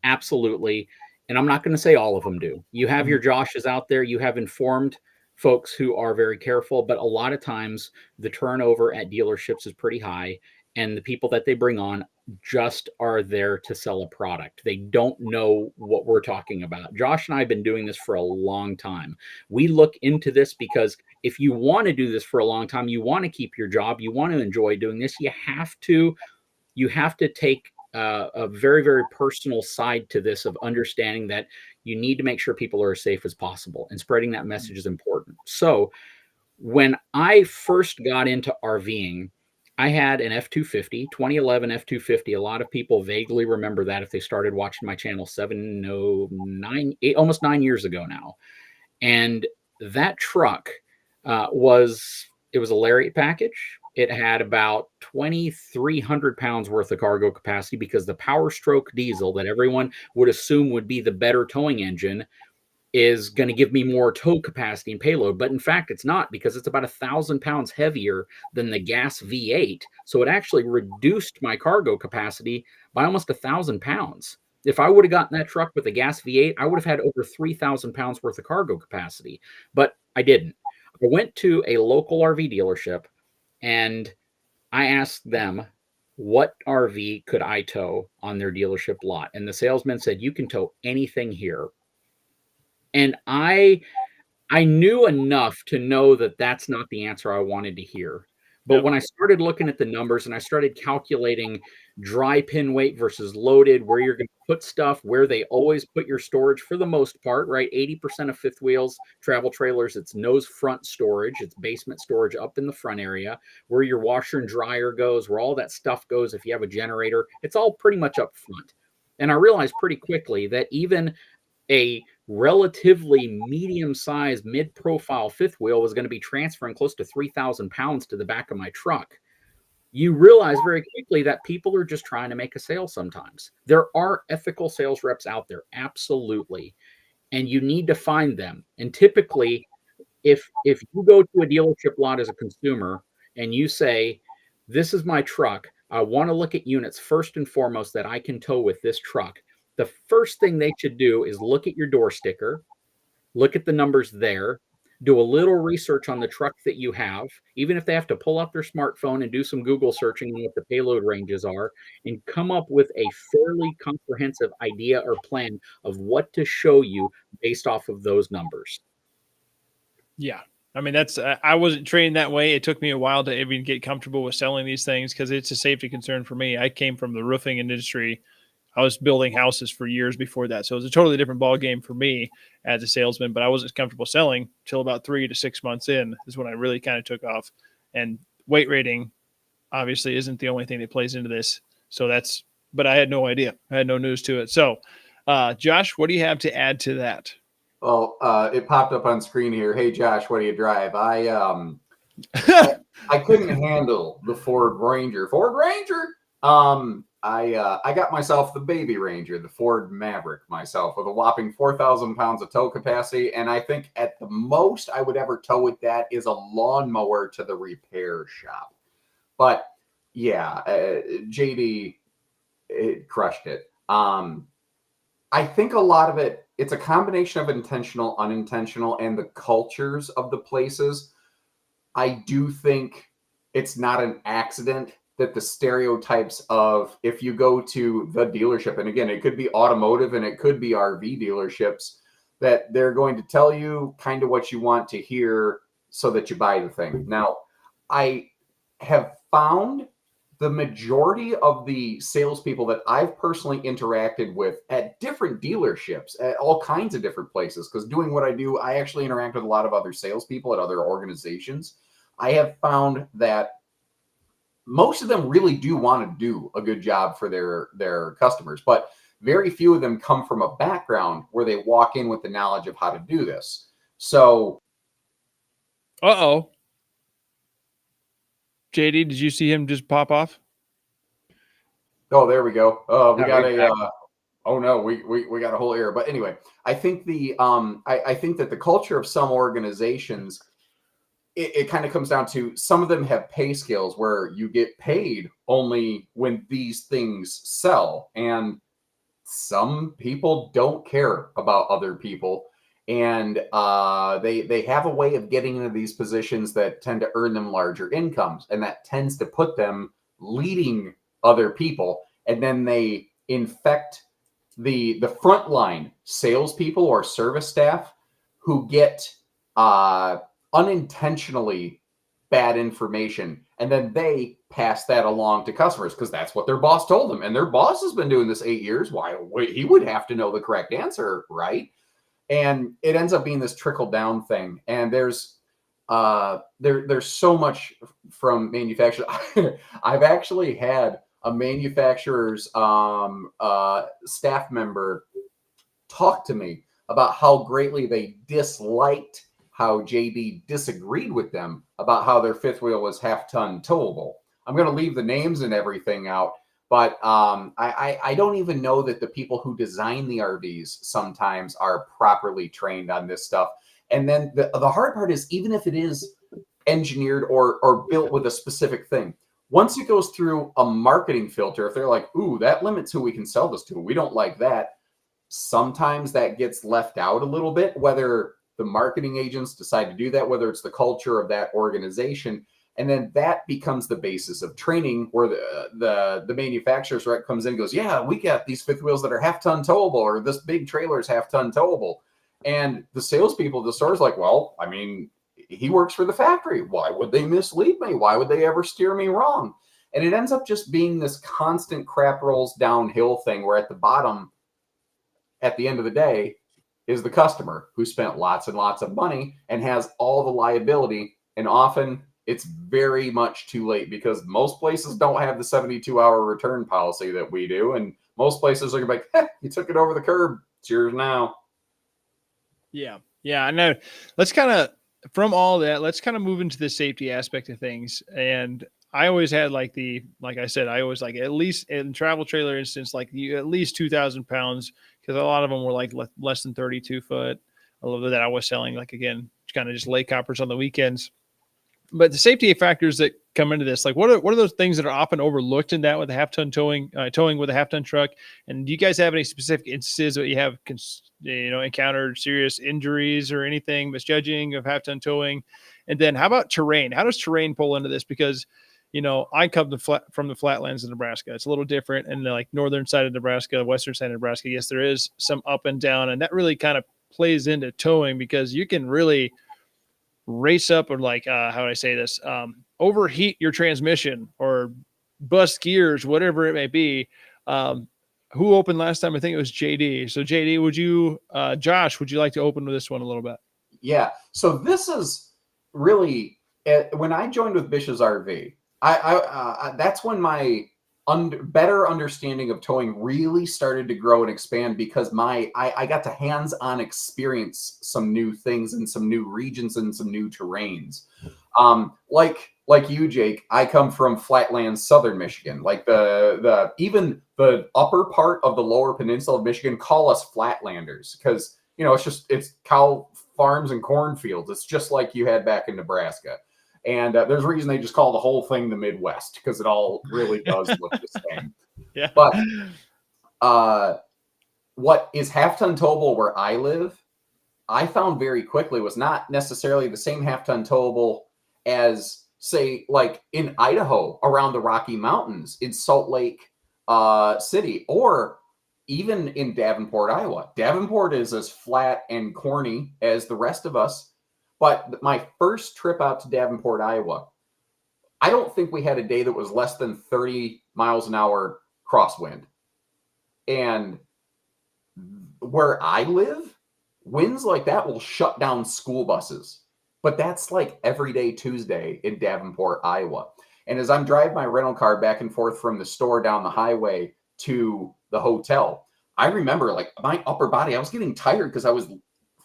absolutely. And I'm not going to say all of them do. You have your Joshes out there. You have informed folks who are very careful, but a lot of times the turnover at dealerships is pretty high, and the people that they bring on just are there to sell a product. They don't know what we're talking about. Josh and I have been doing this for a long time. We look into this because if you want to do this for a long time, you want to keep your job, you want to enjoy doing this, you have to take a very, very personal side to this of understanding that you need to make sure people are as safe as possible, and spreading that message is important. So when I first got into RVing, I had an F-250, 2011 F-250. A lot of people vaguely remember that if they started watching my channel almost 9 years ago now. And that truck was a Lariat package. It had about 2,300 pounds worth of cargo capacity because the Power Stroke diesel that everyone would assume would be the better towing engine is going to give me more tow capacity and payload. But in fact, it's not, because it's about 1,000 pounds heavier than the gas V8. So it actually reduced my cargo capacity by almost 1,000 pounds. If I would have gotten that truck with a gas V8, I would have had over 3,000 pounds worth of cargo capacity, but I didn't. I went to a local RV dealership and I asked them what RV could I tow on their dealership lot. And the salesman said, "You can tow anything here." And I knew enough to know that that's not the answer I wanted to hear. But Yep. when I started looking at the numbers and I started calculating dry pin weight versus loaded, where you're going to put stuff, where they always put your storage for the most part, right? 80% of fifth wheels, travel trailers, it's nose front storage, it's basement storage up in the front area, where your washer and dryer goes, where all that stuff goes. If you have a generator, it's all pretty much up front. And I realized pretty quickly that even a relatively medium-sized, mid-profile fifth wheel was going to be transferring close to 3,000 pounds to the back of my truck. You realize very quickly that people are just trying to make a sale sometimes. There are ethical sales reps out there, absolutely, and you need to find them. And typically, if you go to a dealership lot as a consumer and you say, "This is my truck, I want to look at units first and foremost that I can tow with this truck," the first thing they should do is look at your door sticker, look at the numbers there, do a little research on the truck that you have, even if they have to pull up their smartphone and do some Google searching on what the payload ranges are, and come up with a fairly comprehensive idea or plan of what to show you based off of those numbers. Yeah. I mean, that's, I wasn't trained that way. It took me a while to even get comfortable with selling these things because it's a safety concern for me. I came from the roofing industry. I was building houses for years before that. So it was a totally different ball game for me as a salesman, but I wasn't comfortable selling till about 3 to 6 months in is when I really kind of took off. And weight rating obviously isn't the only thing that plays into this. So that's, but I had no idea. I had no news to it. So, Josh, what do you have to add to that? Well, it popped up on screen here. Hey, Josh, what do you drive? I couldn't handle the Ford Ranger. I got myself the baby Ranger, the Ford Maverick myself, with a whopping 4,000 pounds of tow capacity. And I think at the most I would ever tow with that is a lawnmower to the repair shop. But yeah, JD, it crushed it. I think a lot of it's a combination of intentional, unintentional, and the cultures of the places. I do think it's not an accident that the stereotypes of, if you go to the dealership, and again, it could be automotive and it could be RV dealerships, that they're going to tell you kind of what you want to hear so that you buy the thing. Now, I have found the majority of the salespeople that I've personally interacted with at different dealerships, at all kinds of different places, because doing what I do, I actually interact with a lot of other salespeople at other organizations. I have found that most of them really do want to do a good job for their customers, but very few of them come from a background where they walk in with the knowledge of how to do this. So, JD, did you see him just pop off? oh, there we go. We got a Oh no, we got a whole era. But anyway, I think I think that the culture of some organizations, it kind of comes down to, some of them have pay scales where you get paid only when these things sell, and some people don't care about other people, and they have a way of getting into these positions that tend to earn them larger incomes, and that tends to put them leading other people, and then they infect the frontline salespeople or service staff who get uh, unintentionally bad information, and then they pass that along to customers because that's what their boss told them, and their boss has been doing this 8 years. Why, he would have to know the correct answer, right? And it ends up being this trickle down thing. And there's so much from manufacturers. I've actually had a manufacturer's staff member talk to me about how greatly they disliked how JD disagreed with them about how their fifth wheel was half-ton towable. I'm going to leave the names and everything out, but I don't even know that the people who design the RVs sometimes are properly trained on this stuff. And then the hard part is, even if it is engineered or built with a specific thing, once it goes through a marketing filter, if they're like, ooh, that limits who we can sell this to, we don't like that, sometimes that gets left out a little bit, whether the marketing agents decide to do that, whether it's the culture of that organization. And then that becomes the basis of training, where the manufacturer's rep comes in and goes, yeah, we got these fifth wheels that are half-ton towable, or this big trailer is half-ton towable. And the salespeople at the store's like, well, I mean, he works for the factory. Why would they mislead me? Why would they ever steer me wrong? And it ends up just being this constant crap rolls downhill thing, where at the bottom, at the end of the day, is the customer who spent lots and lots of money and has all the liability. And often it's very much too late, because most places don't have the 72-hour return policy that we do. And most places are going to be like, you took it over the curb, it's yours now. Yeah. Yeah. I know. Let's kind of, from all that, let's kind of move into the safety aspect of things. And I always had like I said, I always like, at least in travel trailer instance, like at least 2,000 pounds, because a lot of them were like less than 32 foot. A little bit that I was selling, like, again, kind of just lake coppers on the weekends. But the safety factors that come into this, like what are those things that are often overlooked in that with a half-ton towing with a half-ton truck? And do you guys have any specific instances that you have, encountered serious injuries or anything, misjudging of half-ton towing? And then how about terrain? How does terrain pull into this? Because, I come from the flatlands of Nebraska. It's a little different. And like northern side of Nebraska, western side of Nebraska, yes, there is some up and down, and that really kind of plays into towing, because you can really race up, or like how would I say this, overheat your transmission or bust gears, whatever it may be. Who opened last time? I think it was JD. So JD, would you Josh, would you like to open with this one a little bit? Yeah, so this is really, when I joined with Bish's RV, that's when my better understanding of towing really started to grow and expand, because I got to hands-on experience some new things and some new regions and some new terrains. Like you, Jake, I come from flatlands, southern Michigan. Like even the upper part of the lower peninsula of Michigan call us flatlanders, because it's cow farms and cornfields. It's just like you had back in Nebraska. And there's a reason they just call the whole thing the Midwest, because it all really does look the same. Yeah. But what is half-ton towable where I live, I found very quickly was not necessarily the same half-ton towable as, say, like in Idaho around the Rocky Mountains, in Salt Lake City, or even in Davenport, Iowa. Davenport is as flat and corny as the rest of us. But my first trip out to Davenport, Iowa, I don't think we had a day that was less than 30 miles an hour crosswind. And where I live, winds like that will shut down school buses. But that's like every day Tuesday in Davenport, Iowa. And as I'm driving my rental car back and forth from the store down the highway to the hotel, I remember like my upper body, I was getting tired because I was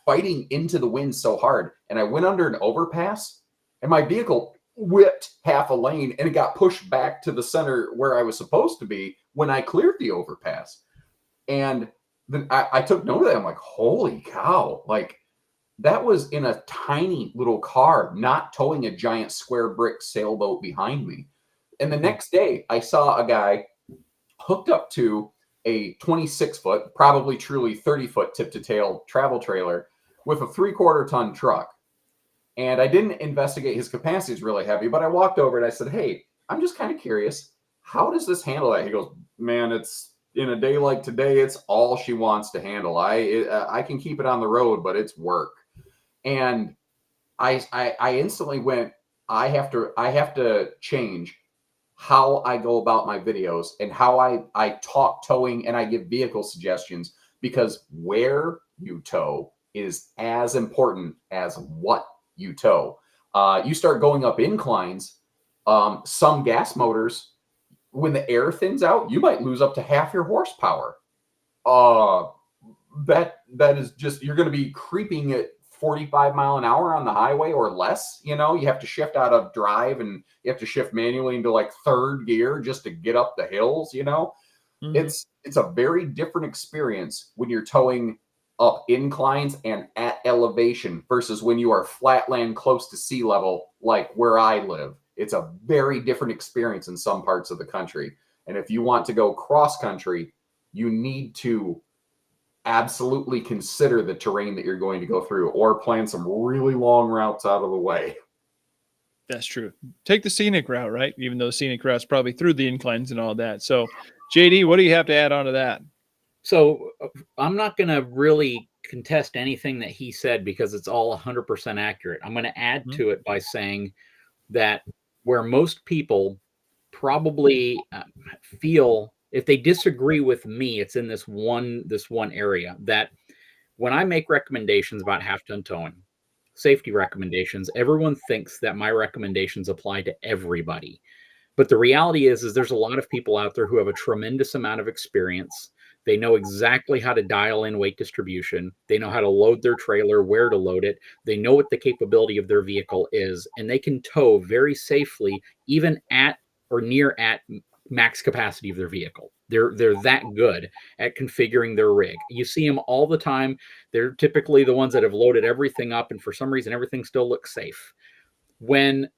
fighting into the wind so hard. And I went under an overpass, and my vehicle whipped half a lane, and it got pushed back to the center where I was supposed to be when I cleared the overpass. And then I took note of that. I'm like, holy cow. Like, that was in a tiny little car, not towing a giant square brick sailboat behind me. And the next day, I saw a guy hooked up to a 26-foot, probably truly 30-foot tip to tail travel trailer with a 3/4 ton truck. And I didn't investigate his capacity is really heavy, but I walked over and I said, hey, I'm just kind of curious. How does this handle that? He goes, man, it's in a day like today, it's all she wants to handle. I can keep it on the road, but it's work. And I instantly went, I have to change how I go about my videos and how I talk towing and I give vehicle suggestions, because where you tow is as important as what you tow. You start going up inclines, some gas motors, when the air thins out, you might lose up to half your horsepower. Uh, that is just, you're going to be creeping at 45 mile an hour on the highway or less. You have to shift out of drive and you have to shift manually into like third gear just to get up the hills. Mm-hmm. It's a very different experience when you're towing up inclines and at elevation versus when you are flatland close to sea level, like where I live. It's a very different experience in some parts of the country. And if you want to go cross country, you need to absolutely consider the terrain that you're going to go through, or plan some really long routes out of the way. That's true. Take the scenic route, right? Even though the scenic route's probably through the inclines and all that. So, JD, what do you have to add on to that? So I'm not going to really contest anything that he said because it's all 100% accurate. I'm going to add to it by saying that where most people probably feel, if they disagree with me, it's in this one area, that when I make recommendations about half-ton towing, safety recommendations, everyone thinks that my recommendations apply to everybody. But the reality is there's a lot of people out there who have a tremendous amount of experience. They know exactly how to dial in weight distribution. They know how to load their trailer, where to load it. They know what the capability of their vehicle is, and they can tow very safely, even at or near at max capacity of their vehicle. They're that good at configuring their rig. You see them all the time. They're typically the ones that have loaded everything up, and for some reason, everything still looks safe. When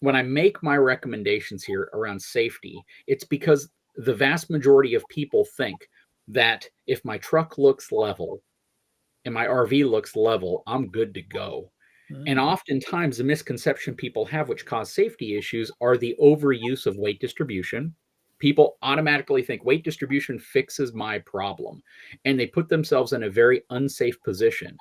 I make my recommendations here around safety, it's because the vast majority of people think that if my truck looks level and my RV looks level, I'm good to go. And oftentimes the misconception people have, which cause safety issues, are the overuse of weight distribution. People automatically think weight distribution fixes my problem, and they put themselves in a very unsafe position.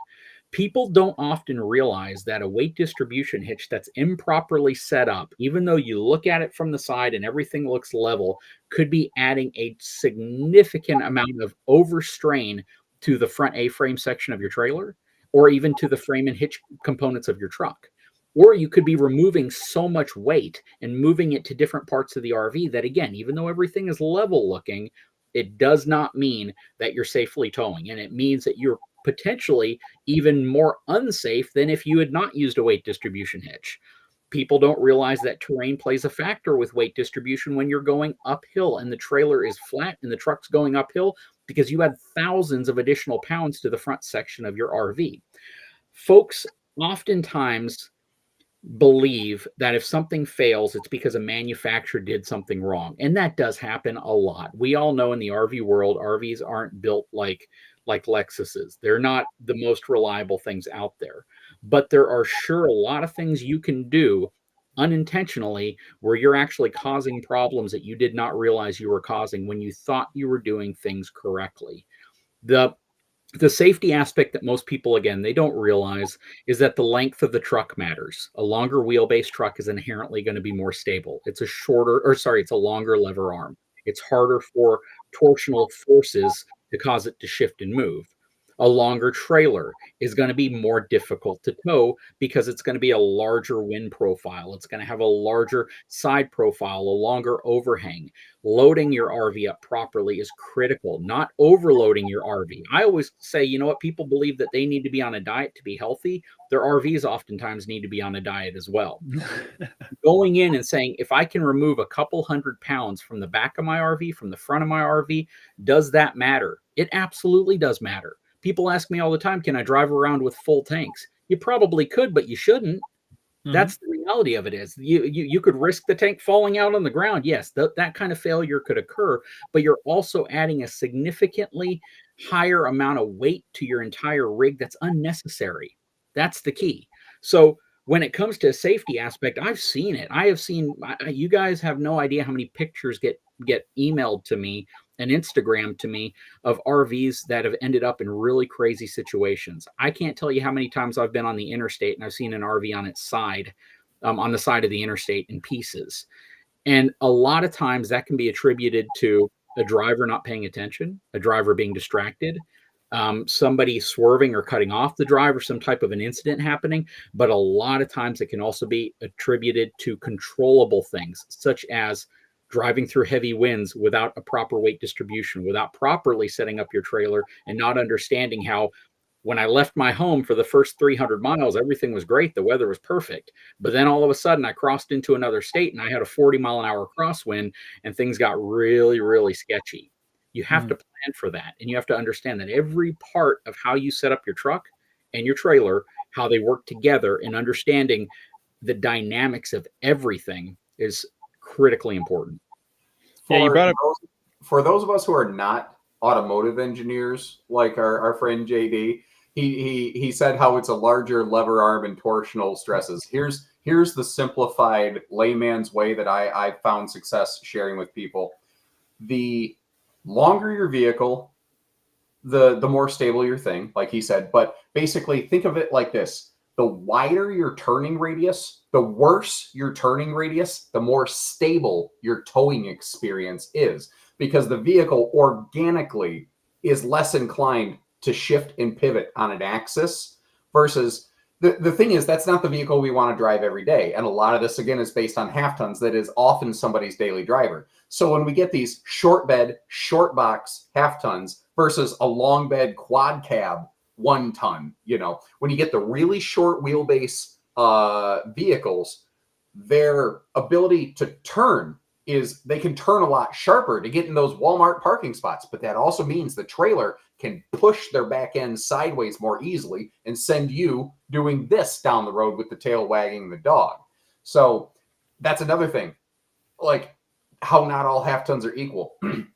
People don't often realize that a weight distribution hitch that's improperly set up, even though you look at it from the side and everything looks level, could be adding a significant amount of overstrain to the front A-frame section of your trailer, or even to the frame and hitch components of your truck. Or you could be removing so much weight and moving it to different parts of the RV that, again, even though everything is level looking, it does not mean that you're safely towing. And it means that you're potentially even more unsafe than if you had not used a weight distribution hitch. People don't realize that terrain plays a factor with weight distribution when you're going uphill and the trailer is flat and the truck's going uphill, because you add thousands of additional pounds to the front section of your RV. Folks oftentimes believe that if something fails, it's because a manufacturer did something wrong. And that does happen a lot. We all know in the RV world, RVs aren't built like Lexuses. They're not the most reliable things out there. But there are sure a lot of things you can do unintentionally where you're actually causing problems that you did not realize you were causing when you thought you were doing things correctly. The safety aspect that most people, again, they don't realize is that the length of the truck matters. A longer wheelbase truck is inherently going to be more stable. It's a longer lever arm. It's harder for torsional forces to cause it to shift and move. A longer trailer is going to be more difficult to tow because it's going to be a larger wind profile. It's going to have a larger side profile, a longer overhang. Loading your RV up properly is critical, not overloading your RV. I always say, you know what, people believe that they need to be on a diet to be healthy. Their RVs oftentimes need to be on a diet as well. Going in and saying, if I can remove a couple 100 pounds from the back of my RV, from the front of my RV, does that matter? It absolutely does matter. People ask me all the time, can I drive around with full tanks? You probably could, but you shouldn't. That's the reality of it is you could risk the tank falling out on the ground. Yes, that kind of failure could occur, but you're also adding a significantly higher amount of weight to your entire rig that's unnecessary. That's the key. So when it comes to a safety aspect, I've seen it. I have seen, you guys have no idea how many pictures get emailed to me and Instagram to me of RVs that have ended up in really crazy situations. I can't tell you how many times I've been on the interstate and I've seen an RV on its side, on the side of the interstate in pieces. And a lot of times that can be attributed to a driver not paying attention, a driver being distracted, somebody swerving or cutting off the driver, some type of an incident happening. But a lot of times it can also be attributed to controllable things, such as driving through heavy winds without a proper weight distribution, without properly setting up your trailer, and not understanding how when I left my home for the first 300 miles, everything was great. The weather was perfect. But then all of a sudden I crossed into another state and I had a 40-mile-an-hour crosswind and things got really, really sketchy. You have to plan for that. And you have to understand that every part of how you set up your truck and your trailer, how they work together, and understanding the dynamics of everything is critically important. Yeah, you brought up For those of us who are not automotive engineers, like our friend JD, he said how it's a larger lever arm and torsional stresses. Here's the simplified layman's way that I found success sharing with people. The longer your vehicle, the more stable your thing, like he said. But basically, think of it like this: the wider your turning radius, the worse your turning radius, the more stable your towing experience is, because the vehicle organically is less inclined to shift and pivot on an axis. Versus the thing is, that's not the vehicle we want to drive every day. And a lot of this, again, is based on half tons. That is often somebody's daily driver. So when we get these short bed, short box half tons versus a long bed quad cab 1 ton, when you get the really short wheelbase vehicles, their ability to turn is they can turn a lot sharper to get in those Walmart parking spots. But that also means the trailer can push their back end sideways more easily and send you doing this down the road with the tail wagging the dog. So that's another thing, like how not all half tons are equal.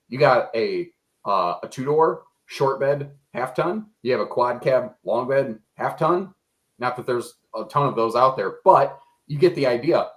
You got a 2-door short bed half ton. You have a quad cab long bed half ton. Not that there's a ton of those out there, but you get the idea.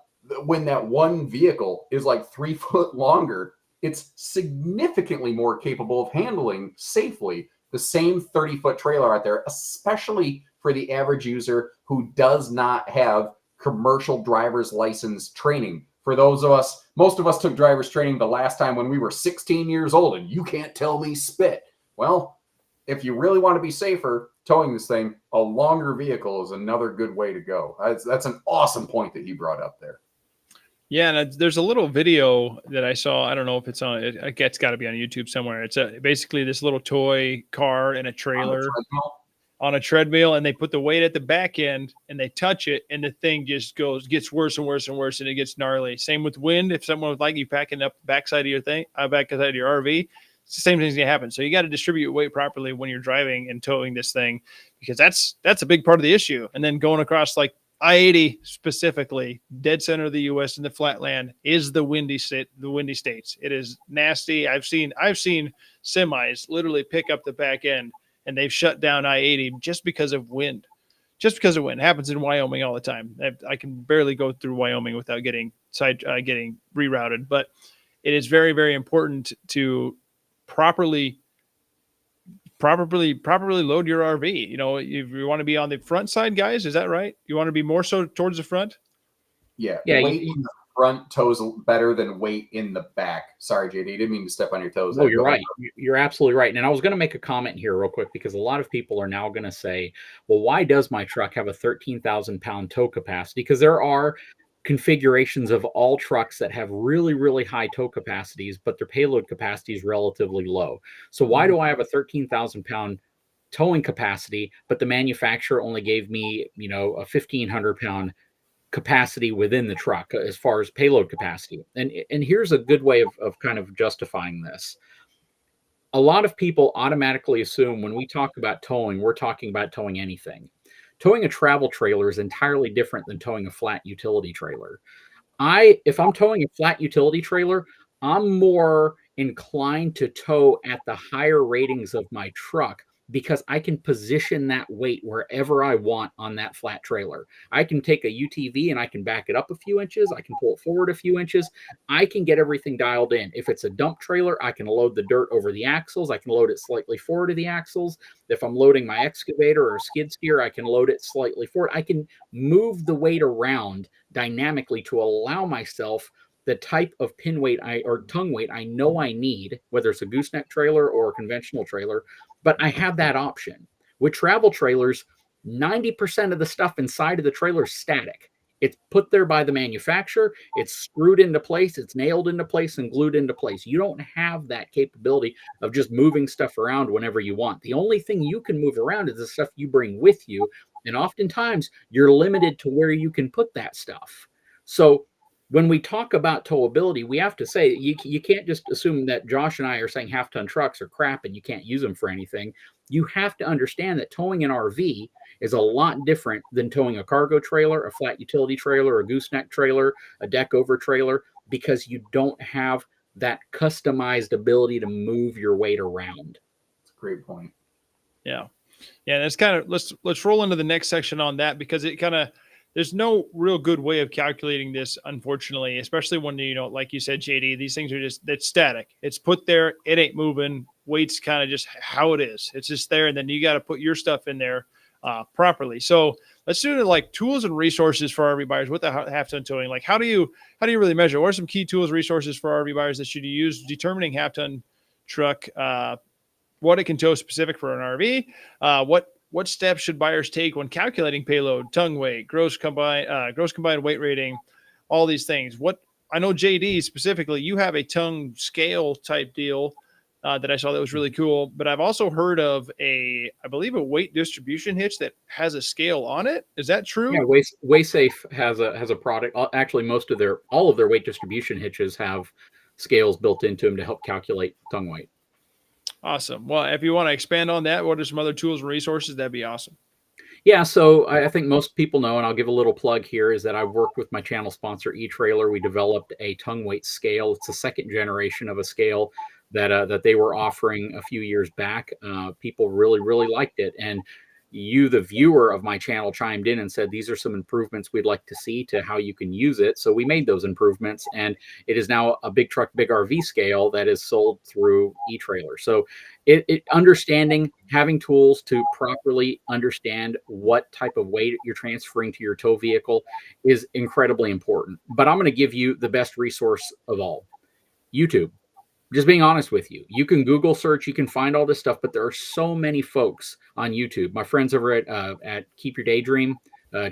When that one vehicle is like 3 foot longer, it's significantly more capable of handling safely the same 30-foot trailer out there, especially for the average user who does not have commercial driver's license training. For those of us, most of us took driver's training the last time when we were 16 years old, and you can't tell me spit. Well, if you really want to be safer towing this thing, a longer vehicle is another good way to go. That's an awesome point that he brought up there. Yeah, and there's a little video that I saw. I don't know if it's on. It's got to be on YouTube somewhere. It's basically this little toy car and a trailer on a treadmill, and they put the weight at the back end, and they touch it, and the thing just gets worse and worse and worse, and it gets gnarly. Same with wind. If someone was like you packing up the backside of your backside of your RV, it's the same thing's gonna happen. So you got to distribute weight properly when you're driving and towing this thing, because that's a big part of the issue. And then going across like I-80 specifically, dead center of the U.S. in the flatland, is the windy states. It is nasty. I've seen semis literally pick up the back end, and they've shut down I-80 just because of wind. It happens in Wyoming all the time. I can barely go through Wyoming without getting rerouted. But it is very, very important to properly load your RV. If you want to be on the front side, guys, is that right? You want to be more so towards the front? Yeah. Yeah. front toes better than weight in the back. Sorry, JD, didn't mean to step on your toes. No, you're right. You're absolutely right. And I was going to make a comment here real quick because a lot of people are now going to say, well, why does my truck have a 13,000 pound tow capacity? Because there are configurations of all trucks that have really, really high tow capacities, but their payload capacity is relatively low. So why do I have a 13,000 pound towing capacity, but the manufacturer only gave me, a 1,500 pound capacity within the truck as far as payload capacity? And here's a good way of kind of justifying this. A lot of people automatically assume when we talk about towing, we're talking about towing anything. Towing a travel trailer is entirely different than towing a flat utility trailer. If I'm towing a flat utility trailer, I'm more inclined to tow at the higher ratings of my truck because I can position that weight wherever I want on that flat trailer. I can take a UTV and I can back it up a few inches. I can pull it forward a few inches. I can get everything dialed in. If it's a dump trailer, I can load the dirt over the axles. I can load it slightly forward of the axles. If I'm loading my excavator or skid steer, I can load it slightly forward. I can move the weight around dynamically to allow myself the type of pin weight or tongue weight I know I need, whether it's a gooseneck trailer or a conventional trailer, but I have that option. With travel trailers, 90% of the stuff inside of the trailer is static. It's put there by the manufacturer, it's screwed into place, it's nailed into place and glued into place. You don't have that capability of just moving stuff around whenever you want. The only thing you can move around is the stuff you bring with you. And oftentimes you're limited to where you can put that stuff. So when we talk about towability, we have to say you can't just assume that Josh and I are saying half-ton trucks are crap and you can't use them for anything. You have to understand that towing an RV is a lot different than towing a cargo trailer, a flat utility trailer, a gooseneck trailer, a deck over trailer, because you don't have that customized ability to move your weight around. That's a great point. Yeah. Yeah. That's kind of, let's roll into the next section on that, because it kind of, there's no real good way of calculating this, unfortunately, especially when, like you said, JD, these things are it's static. It's put there. It ain't moving. Weight's kind of just how it is. It's just there. And then you got to put your stuff in there properly. So let's do like tools and resources for RV buyers with the half-ton towing. Like, how do you really measure? What are some key tools, resources for RV buyers that should you use determining half-ton truck, what it can tow specific for an RV? What steps should buyers take when calculating payload, tongue weight, gross combined weight rating, all these things? What I know, JD specifically, you have a tongue scale type deal that I saw that was really cool. But I've also heard of I believe a weight distribution hitch that has a scale on it. Is that true? Yeah, WaySafe has a product. Actually, all of their weight distribution hitches have scales built into them to help calculate tongue weight. Awesome. Well, if you want to expand on that, what are some other tools and resources? That'd be awesome. Yeah, so I think most people know, and I'll give a little plug here, is that I've worked with my channel sponsor, eTrailer. We developed a tongue weight scale. It's the second generation of a scale that they were offering a few years back. People really, really liked it. And you, the viewer of my channel, chimed in and said, these are some improvements we'd like to see to how you can use it. So we made those improvements, and it is now a big truck, big RV scale that is sold through eTrailer. So understanding, having tools to properly understand what type of weight you're transferring to your tow vehicle is incredibly important. But I'm going to give you the best resource of all, YouTube. Just being honest with you, you can Google search, you can find all this stuff, but there are so many folks on YouTube. My friends over at Keep Your Daydream,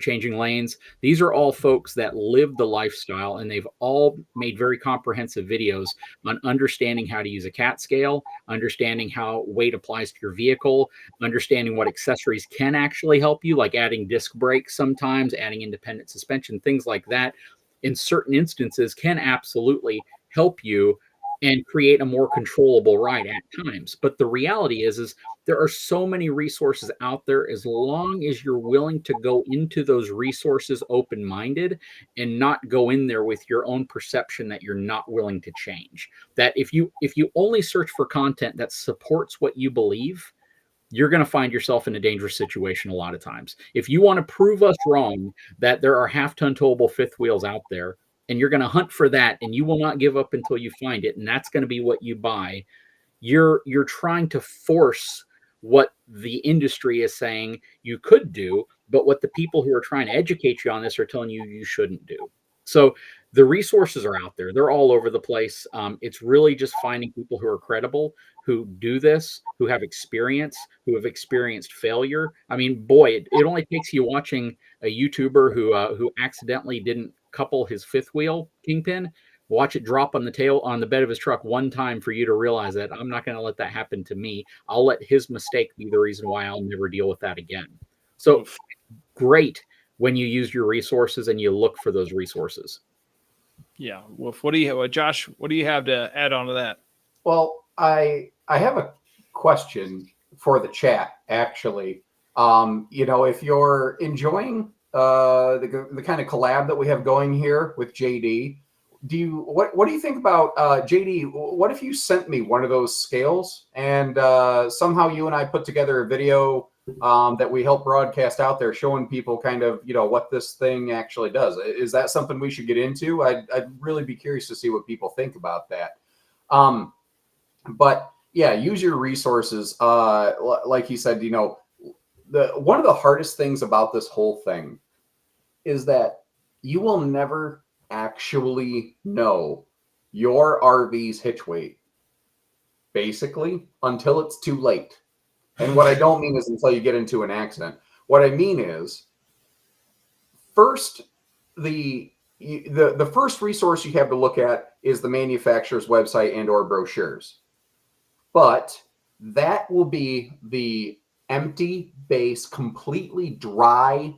Changing Lanes, these are all folks that live the lifestyle, and they've all made very comprehensive videos on understanding how to use a CAT scale, understanding how weight applies to your vehicle, understanding what accessories can actually help you, like adding disc brakes sometimes, adding independent suspension, things like that, in certain instances can absolutely help you and create a more controllable ride at times. But the reality is there are so many resources out there. As long as you're willing to go into those resources open-minded and not go in there with your own perception that you're not willing to change. That if you only search for content that supports what you believe, you're going to find yourself in a dangerous situation a lot of times. If you want to prove us wrong that there are half-ton towable fifth wheels out there, and you're going to hunt for that, and you will not give up until you find it, and that's going to be what you buy, you're trying to force what the industry is saying you could do, but what the people who are trying to educate you on this are telling you you shouldn't do. So The resources are out there. They're all over the place. It's really just finding people who are credible, who do this, who have experience, who have experienced failure. I mean, boy, it only takes you watching a YouTuber who accidentally didn't couple his fifth wheel kingpin, watch it drop on the bed of his truck one time for you to realize that I'm not going to let that happen to me. I'll let his mistake be the reason why I'll never deal with that again. So Oof. great when you use your resources and you look for those resources. Yeah. Wolf, what do you, Josh, what do you have to add on to that? Well, I have a question for the chat, actually. If you're enjoying the kind of collab that we have going here with JD, what do you think about JD? What if you sent me one of those scales and somehow you and I put together a video that we help broadcast out there, showing people kind of what this thing actually does? Is that something we should get into? I'd really be curious to see what people think about that. But yeah, use your resources. Like he said, one of the hardest things about this whole thing is that you will never actually know your RV's hitch weight, basically, until it's too late. And what I don't mean is until you get into an accident. What I mean is, first, the first resource you have to look at is the manufacturer's website and or brochures. But that will be the empty base, completely dry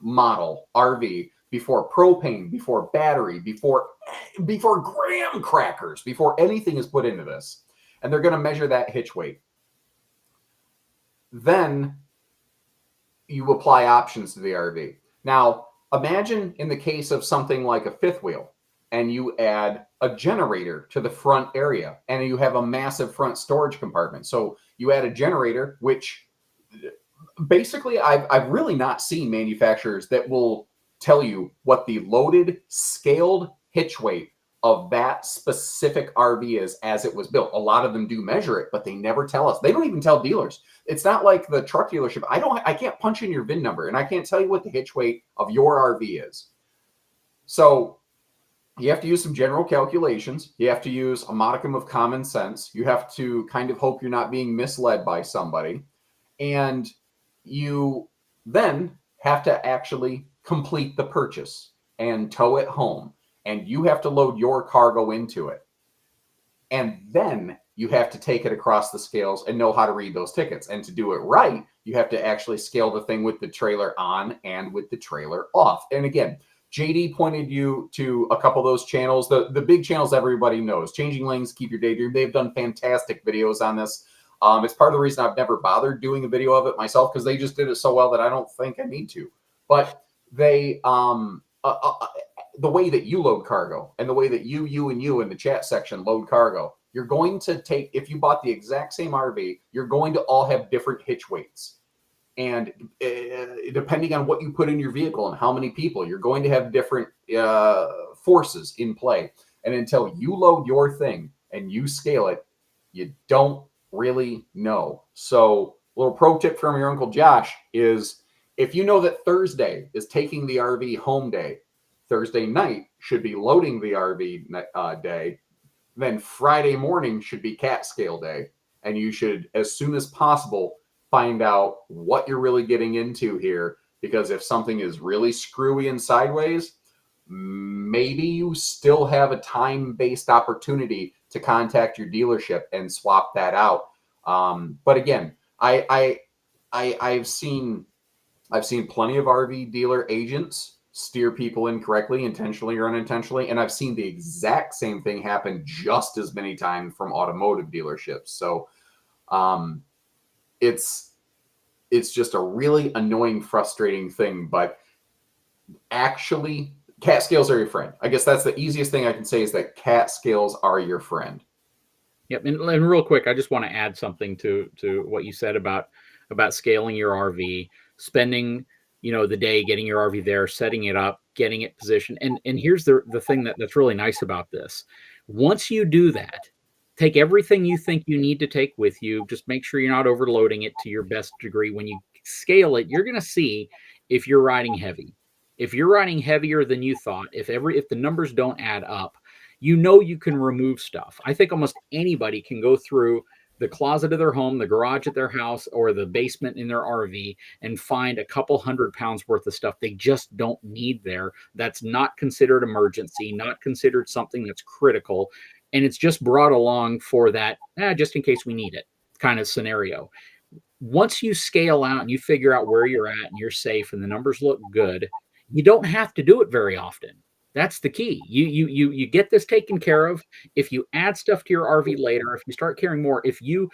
model RV before propane, before battery, before graham crackers, before anything is put into this. And they're going to measure that hitch weight. Then you apply options to the RV. Now, imagine in the case of something like a fifth wheel, and you add a generator to the front area, and you have a massive front storage compartment. So you add a generator, which basically I've really not seen manufacturers that will tell you what the loaded, scaled hitch weight of that specific RV is as it was built. A lot of them do measure it, but they never tell us. They don't even tell dealers. It's not like the truck dealership. I can't punch in your VIN number, and I can't tell you what the hitch weight of your RV is. So you have to use some general calculations. You have to use a modicum of common sense. You have to kind of hope you're not being misled by somebody. And you then have to actually complete the purchase and tow it home. And you have to load your cargo into it. And then you have to take it across the scales and know how to read those tickets. And to do it right, you have to actually scale the thing with the trailer on and with the trailer off. And again, JD pointed you to a couple of those channels, the big channels everybody knows. Changing Lanes, Keep Your Daydream. They've done fantastic videos on this. It's part of the reason I've never bothered doing a video of it myself, because they just did it so well that I don't think I need to. But they, the way that you load cargo and the way that you in the chat section load cargo, you're going to take, if you bought the exact same RV, you're going to all have different hitch weights. And depending on what you put in your vehicle and how many people, you're going to have different forces in play. And until you load your thing and you scale it, you don't really know. So a little pro tip from your Uncle Josh is, if you know that Thursday is taking the RV home day, Thursday night should be loading the RV day, then Friday morning should be cat scale day. And you should, as soon as possible, find out what you're really getting into here, because if something is really screwy and sideways, maybe you still have a time-based opportunity to contact your dealership and swap that out. But again, I've seen plenty of RV dealer agents steer people incorrectly, intentionally or unintentionally, and I've seen the exact same thing happen just as many times from automotive dealerships. So it's just a really annoying, frustrating thing. But actually, cat scales are your friend. I guess that's the easiest thing I can say, is that cat scales are your friend. Yep. And real quick, I just want to add something to what you said about scaling your RV, spending the day getting your RV there, setting it up, getting it positioned. And here's the thing that's really nice about this. Once you do that, take everything you think you need to take with you. Just make sure you're not overloading it to your best degree. When you scale it, you're going to see if you're riding heavy. If you're riding heavier than you thought, if the numbers don't add up, you know you can remove stuff. I think almost anybody can go through the closet of their home, the garage at their house, or the basement in their RV and find a couple $100 worth of stuff they just don't need there. That's not considered emergency, not considered something that's critical. And it's just brought along for that, just in case we need it kind of scenario. Once you scale out and you figure out where you're at and you're safe and the numbers look good, you don't have to do it very often. That's the key. You get this taken care of. If you add stuff to your RV later, if you start carrying more, if you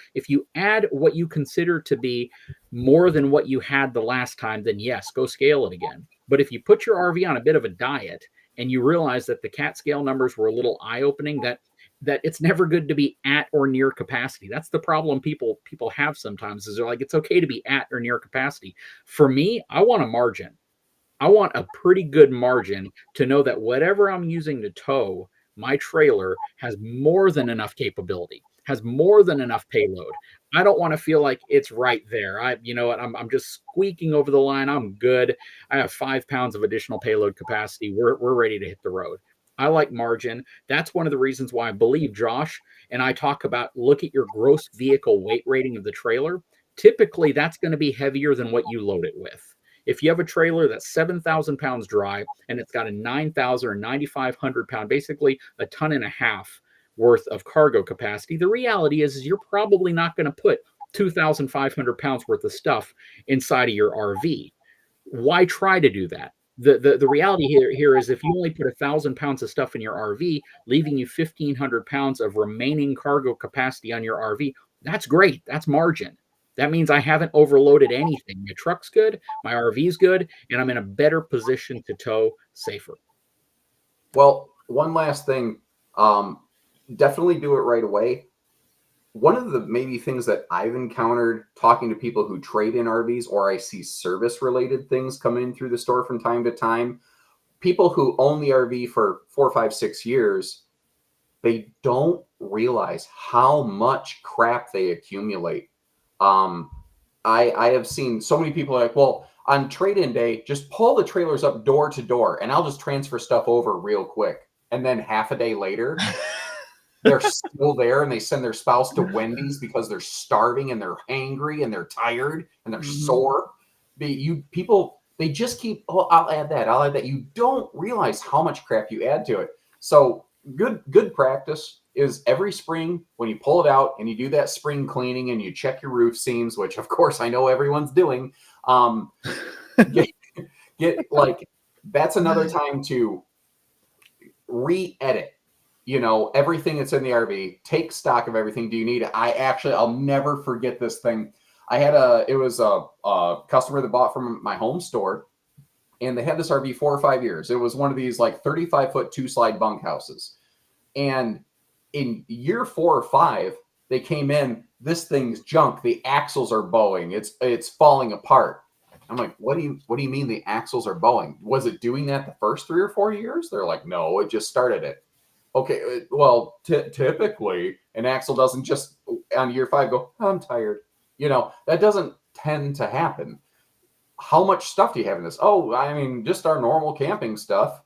add what you consider to be more than what you had the last time, then yes, go scale it again. But if you put your RV on a bit of a diet and you realize that the cat scale numbers were a little eye-opening, that it's never good to be at or near capacity. That's the problem people have sometimes, is they're like, it's okay to be at or near capacity. For me, I want a margin. I want a pretty good margin to know that whatever I'm using to tow my trailer has more than enough capability, has more than enough payload. I don't want to feel like it's right there. You know what? I'm just squeaking over the line. I'm good. I have 5 pounds of additional payload capacity. We're ready to hit the road. I like margin. That's one of the reasons why I believe Josh and I talk about, look at your gross vehicle weight rating of the trailer. Typically, that's going to be heavier than what you load it with. If you have a trailer that's 7,000 pounds dry and it's got a 9,000 or 9,500 pound, basically a ton and a half worth of cargo capacity, the reality is you're probably not going to put 2,500 pounds worth of stuff inside of your RV. Why try to do that? The reality here is, if you only put 1,000 pounds of stuff in your RV, leaving you 1,500 pounds of remaining cargo capacity on your RV, that's great. That's margin. That means I haven't overloaded anything. My truck's good, my RV's good, and I'm in a better position to tow safer. Well, one last thing, definitely do it right away. One of the maybe things that I've encountered talking to people who trade in RVs, or I see service related things come in through the store from time to time, people who own the RV for 4, 5, 6 years, they don't realize how much crap they accumulate. I have seen so many people like, well, on trade-in day, just pull the trailers up door to door and I'll just transfer stuff over real quick. And then half a day later, they're still there and they send their spouse to Wendy's because they're starving and they're hangry and they're tired and they're sore. People, they just keep, oh, I'll add that. You don't realize how much crap you add to it. So good practice is every spring when you pull it out and you do that spring cleaning and you check your roof seams, which of course I know everyone's doing. Get like, that's another time to re-edit, everything that's in the RV, take stock of everything. Do you need it? I'll never forget this thing. It was a customer that bought from my home store, and they had this RV 4 or 5 years. It was one of these like 35-foot 2-slide bunkhouses. And in year 4 or 5, they came in, this thing's junk. The axles are bowing. It's falling apart. I'm like, what do you mean the axles are bowing? Was it doing that the first 3 or 4 years? They're like, no, it just started it. Okay, well, typically an axle doesn't just on year 5 go, I'm tired. That doesn't tend to happen. How much stuff do you have in this? Oh, I mean, just our normal camping stuff.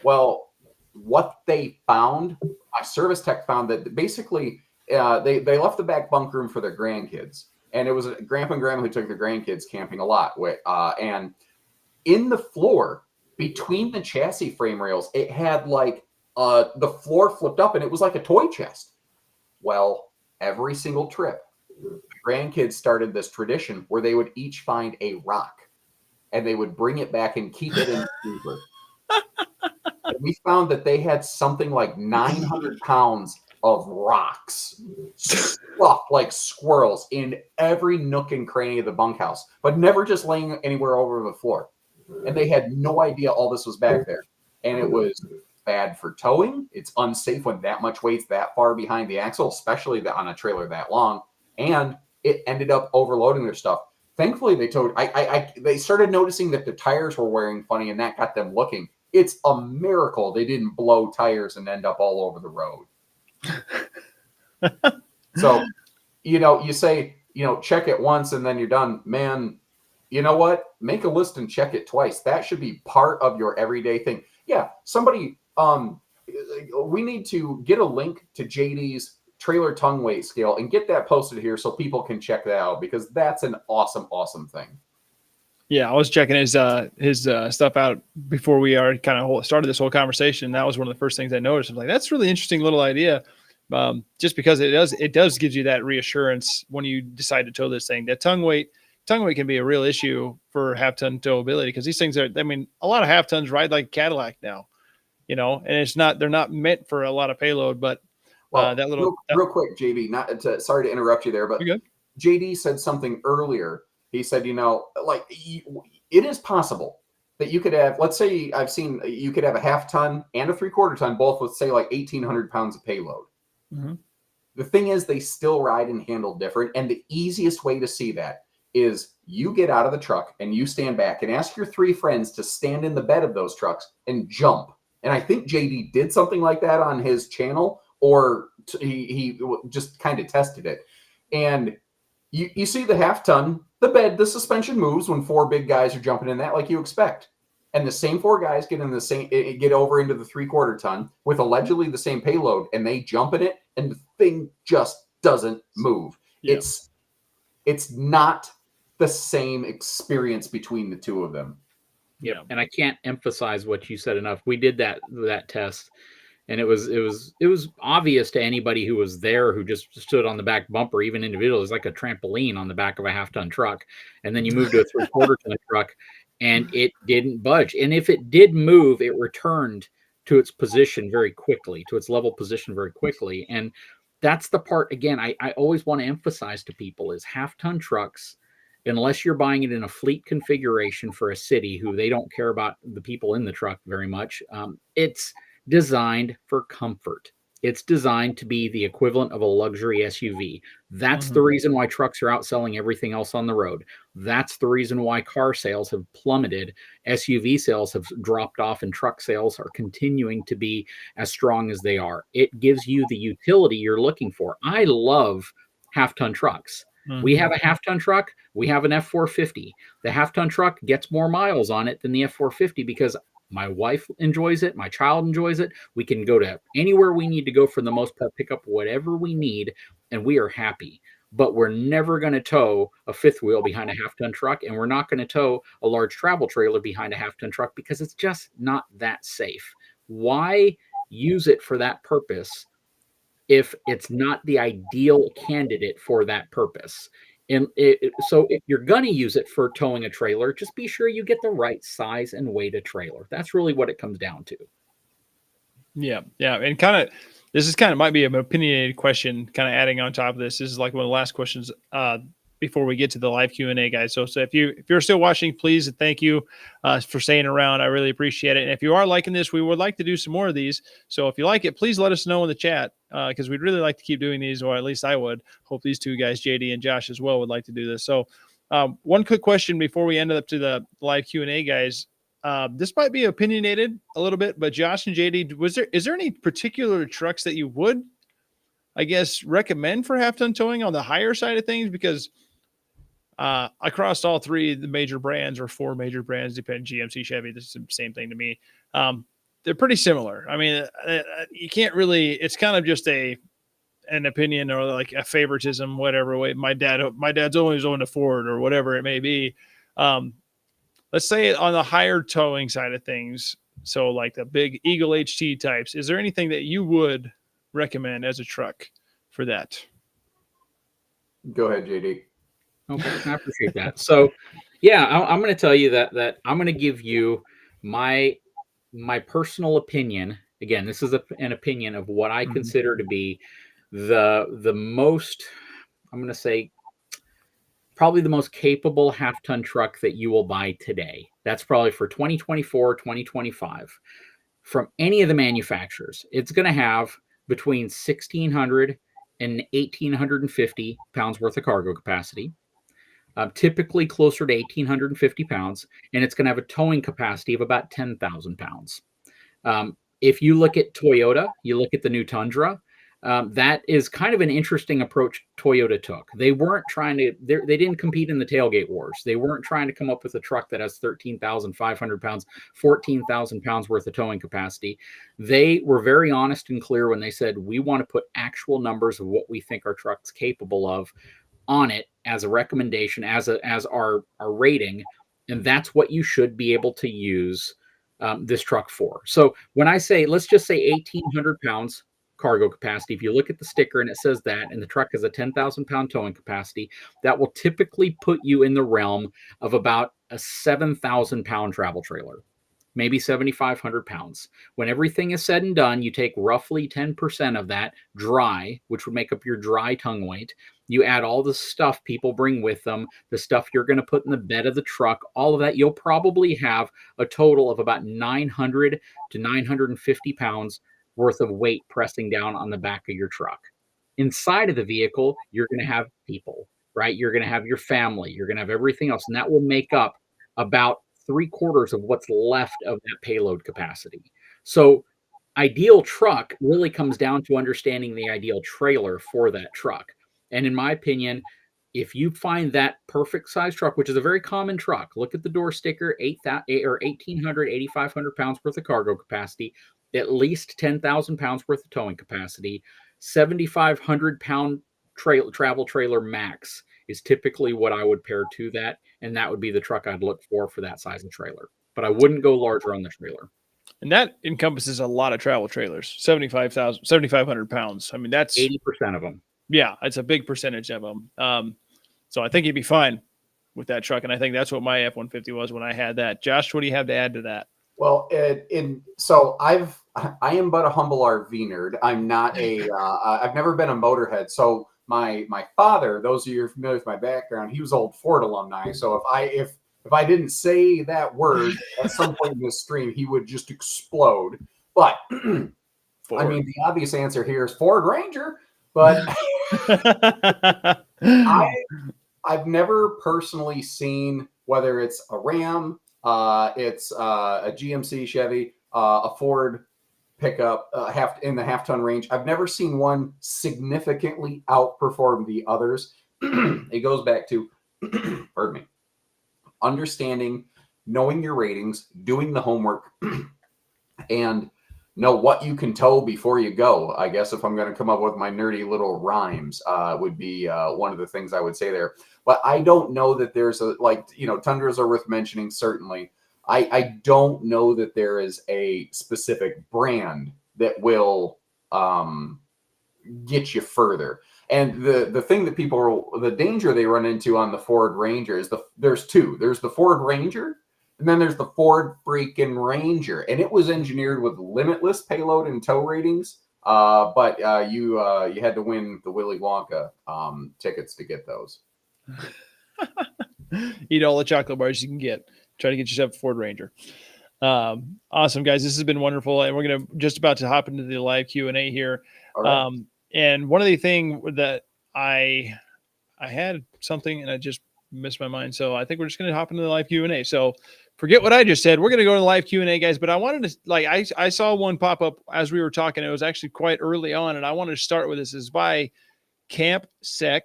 Well, what they found, my service tech found that basically they left the back bunk room for their grandkids. And it was a grandpa and grandma who took their grandkids camping a lot. And in the floor, between the chassis frame rails, it had like the floor flipped up and it was like a toy chest. Well, every single trip, the grandkids started this tradition where they would each find a rock and they would bring it back and keep it in the freezer. And we found that they had something like 900 pounds of rocks stuffed like squirrels in every nook and cranny of the bunkhouse, but never just laying anywhere over the floor. And they had no idea all this was back there. And it was bad for towing. It's unsafe when that much weight's that far behind the axle, especially on a trailer that long. And it ended up overloading their stuff. Thankfully, they towed. They started noticing that the tires were wearing funny, and that got them looking. It's a miracle they didn't blow tires and end up all over the road. So, you say, check it once and then you're done. Man, you know what? Make a list and check it twice. That should be part of your everyday thing. Yeah, somebody, we need to get a link to JD's trailer tongue weight scale and get that posted here so people can check that out, because that's an awesome, awesome thing. Yeah, I was checking his stuff out before we already kind of started this whole conversation. That was one of the first things I noticed. I was like, that's a really interesting little idea. Just because it does gives you that reassurance when you decide to tow this thing. That tongue weight can be a real issue for half ton towability, because these things are, I mean, a lot of half tons ride like Cadillac now, and they're not meant for a lot of payload, but Well, that little real quick, JB, sorry to interrupt you there, but JD said something earlier. He said, like, it is possible that you could have, let's say, you could have a half ton and a 3/4 ton, both with, say, like 1,800 pounds of payload. Mm-hmm. The thing is, they still ride and handle different. And the easiest way to see that is you get out of the truck and you stand back and ask your 3 friends to stand in the bed of those trucks and jump. And I think JD did something like that on his channel, or he just kind of tested it. And you see the half ton, the suspension moves when 4 big guys are jumping in that, like you expect. And the same 4 guys get over into the 3/4 ton with allegedly the same payload, and they jump in it, and the thing just doesn't move. Yeah. It's not the same experience between the two of them. Yeah, and I can't emphasize what you said enough. We did that test, and it was obvious to anybody who was there, who just stood on the back bumper, even individuals. It's like a trampoline on the back of a half-ton truck, and then you move to a 3/4 ton truck, and it didn't budge. And if it did move, it returned to its position very quickly, to its level position very quickly. And that's the part, again, I always want to emphasize to people is half-ton trucks, unless you're buying it in a fleet configuration for a city who they don't care about the people in the truck very much, it's designed for comfort. It's designed to be the equivalent of a luxury SUV. That's the reason why trucks are outselling everything else on the road. That's the reason why car sales have plummeted. SUV sales have dropped off, and truck sales are continuing to be as strong as they are. It gives you the utility you're looking for. I love half-ton trucks. We have a half-ton truck. We have an F450. The half-ton truck gets more miles on it than the F450 because my wife enjoys it. My child enjoys it. We can go to anywhere we need to go for the most part, pick up whatever we need, and we are happy. But we're never going to tow a 5th wheel behind a half-ton truck, and we're not going to tow a large travel trailer behind a half-ton truck because it's just not that safe. Why use it for that purpose if it's not the ideal candidate for that purpose? And so if you're going to use it for towing a trailer, just be sure you get the right size and weight of trailer. That's really what it comes down to. Yeah. And this might be an opinionated question, kind of adding on top of this. This is like one of the last questions before we get to the live Q&A, guys. So if you're still watching, please, thank you for staying around. I really appreciate it. And if you are liking this, we would like to do some more of these. So if you like it, please let us know in the chat, because we'd really like to keep doing these, or at least I would. Hope these 2 guys, JD and Josh, as well, would like to do this. So one quick question before we end up to the live Q&A, guys. This might be opinionated a little bit, but Josh and JD, is there any particular trucks that you would, I guess, recommend for half-ton towing on the higher side of things? Because across all 3 the major brands, or 4 major brands, depending, GMC, Chevy, this is the same thing to me. They're pretty similar. I mean, you can't really, it's kind of just an opinion, or like a favoritism, whatever way. My dad's always owned a Ford, or whatever it may be. Let's say on the higher towing side of things, so like the big Eagle HT types, is there anything that you would recommend as a truck for that? Go ahead, JD. Okay, I appreciate that. So, yeah, I'm going to tell you that I'm going to give you my personal opinion. Again, this is an opinion of what I consider to be the most, I'm going to say, probably the most capable half-ton truck that you will buy today. That's probably for 2024, 2025. From any of the manufacturers, it's going to have between 1,600 and 1,850 pounds worth of cargo capacity. Typically closer to 1,850 pounds, and it's going to have a towing capacity of about 10,000 pounds. If you look at Toyota, you look at the new Tundra, That is kind of an interesting approach Toyota took. They weren't trying to, they didn't compete in the tailgate wars. They weren't trying to come up with a truck that has 13,500 pounds, 14,000 pounds worth of towing capacity. They were very honest and clear when they said, we want to put actual numbers of what we think our truck's capable of on it as a recommendation, as our rating. And that's what you should be able to use this truck for. So when I say, let's just say 1,800 pounds, cargo capacity. If you look at the sticker and it says that, and the truck has a 10,000 pound towing capacity, that will typically put you in the realm of about a 7,000 pound travel trailer, maybe 7,500 pounds. When everything is said and done, you take roughly 10% of that dry, which would make up your dry tongue weight. You add all the stuff people bring with them, the stuff you're going to put in the bed of the truck, all of that, you'll probably have a total of about 900 to 950 pounds worth of weight pressing down on the back of your truck. Inside of the vehicle, you're going to have people, right? You're going to have your family, you're going to have everything else, and that will make up about 3/4 of what's left of that payload capacity. So ideal truck really comes down to understanding the ideal trailer for that truck. And in my opinion, if you find that perfect size truck, which is a very common truck, look at the door sticker, 1,800, 8,500 pounds worth of cargo capacity, at least 10,000 pounds worth of towing capacity, 7,500 pound travel trailer max is typically what I would pair to that. And that would be the truck I'd look for that size of trailer. But I wouldn't go larger on the trailer. And that encompasses a lot of travel trailers, 7,500 pounds. I mean, that's 80% of them. Yeah, it's a big percentage of them. So I think you'd be fine with that truck. And I think that's what my F-150 was when I had that. Josh, what do you have to add to that? Well, so I am but a humble RV nerd. I'm not I've never been a motorhead. So my father, those of you who are familiar with my background, he was old Ford alumni. So if I didn't say that word at some point in this stream, he would just explode. But I mean, the obvious answer here is Ford Ranger. But I've never personally seen, whether it's a Ram, it's a GMC Chevy, a Ford pickup in the half-ton range. I've never seen one significantly outperform the others. It goes back to, pardon me, understanding, knowing your ratings, doing the homework, and know what you can tow before you go. I guess if I'm going to come up with my nerdy little rhymes, would be one of the things I would say there. But I don't know that there's Tundras are worth mentioning, certainly. I don't know that there is a specific brand that will get you further. And the thing that the danger they run into on the Ford Ranger is there's two. There's the Ford Ranger, and then there's the Ford freaking Ranger. And it was engineered with limitless payload and tow ratings. But you had to win the Willy Wonka tickets to get those. Eat all the chocolate bars you can get. Try to get yourself a Ford Ranger. Awesome, guys. This has been wonderful. And we're going to just about to hop into the live Q&A here. All right. And one of the things that I had something and I just missed my mind. So I think we're just going to hop into the live Q&A. So forget what I just said. We're going to go to the live Q&A, guys. But I wanted to, I saw one pop up as we were talking. It was actually quite early on. And I wanted to start with this. It's by Camp SEC.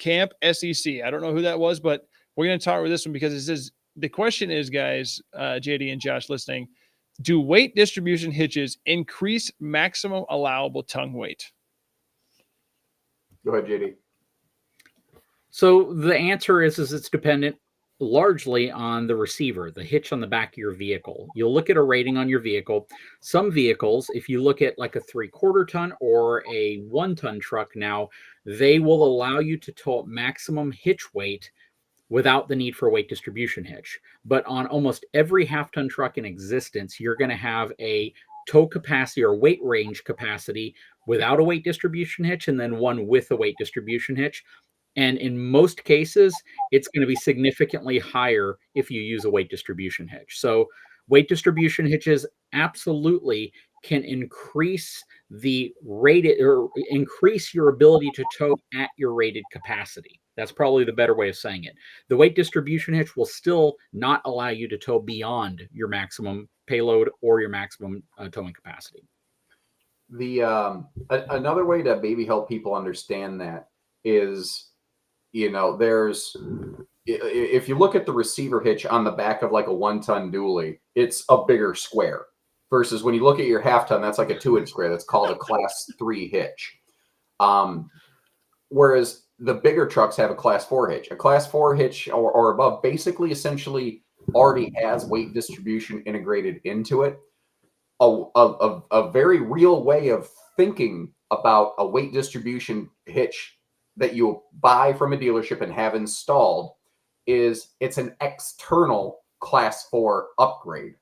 I don't know who that was, but we're going to talk with this one because it says, the question is, guys, JD and Josh listening, do weight distribution hitches increase maximum allowable tongue weight? Go ahead, JD. So the answer is it's dependent largely on the receiver, the hitch on the back of your vehicle. You'll look at a rating on your vehicle. Some vehicles, if you look at like a 3/4 ton or a 1-ton truck now, they will allow you to tow maximum hitch weight without the need for a weight distribution hitch. But on almost every half-ton truck in existence, you're going to have a tow capacity or weight range capacity without a weight distribution hitch, and then one with a weight distribution hitch. And in most cases, it's going to be significantly higher if you use a weight distribution hitch. So weight distribution hitches absolutely can increase the rated or increase your ability to tow at your rated capacity. That's probably the better way of saying it. The weight distribution hitch will still not allow you to tow beyond your maximum payload or your maximum towing capacity. The another way to maybe help people understand that is, there's if you look at the receiver hitch on the back of like a 1-ton dually, it's a bigger square. Versus when you look at your half ton, that's like a 2-inch square. That's called a class 3 hitch. Whereas the bigger trucks have a class 4 hitch. A class 4 hitch or above basically essentially already has weight distribution integrated into it. A very real way of thinking about a weight distribution hitch that you buy from a dealership and have installed is it's an external class 4 upgrade.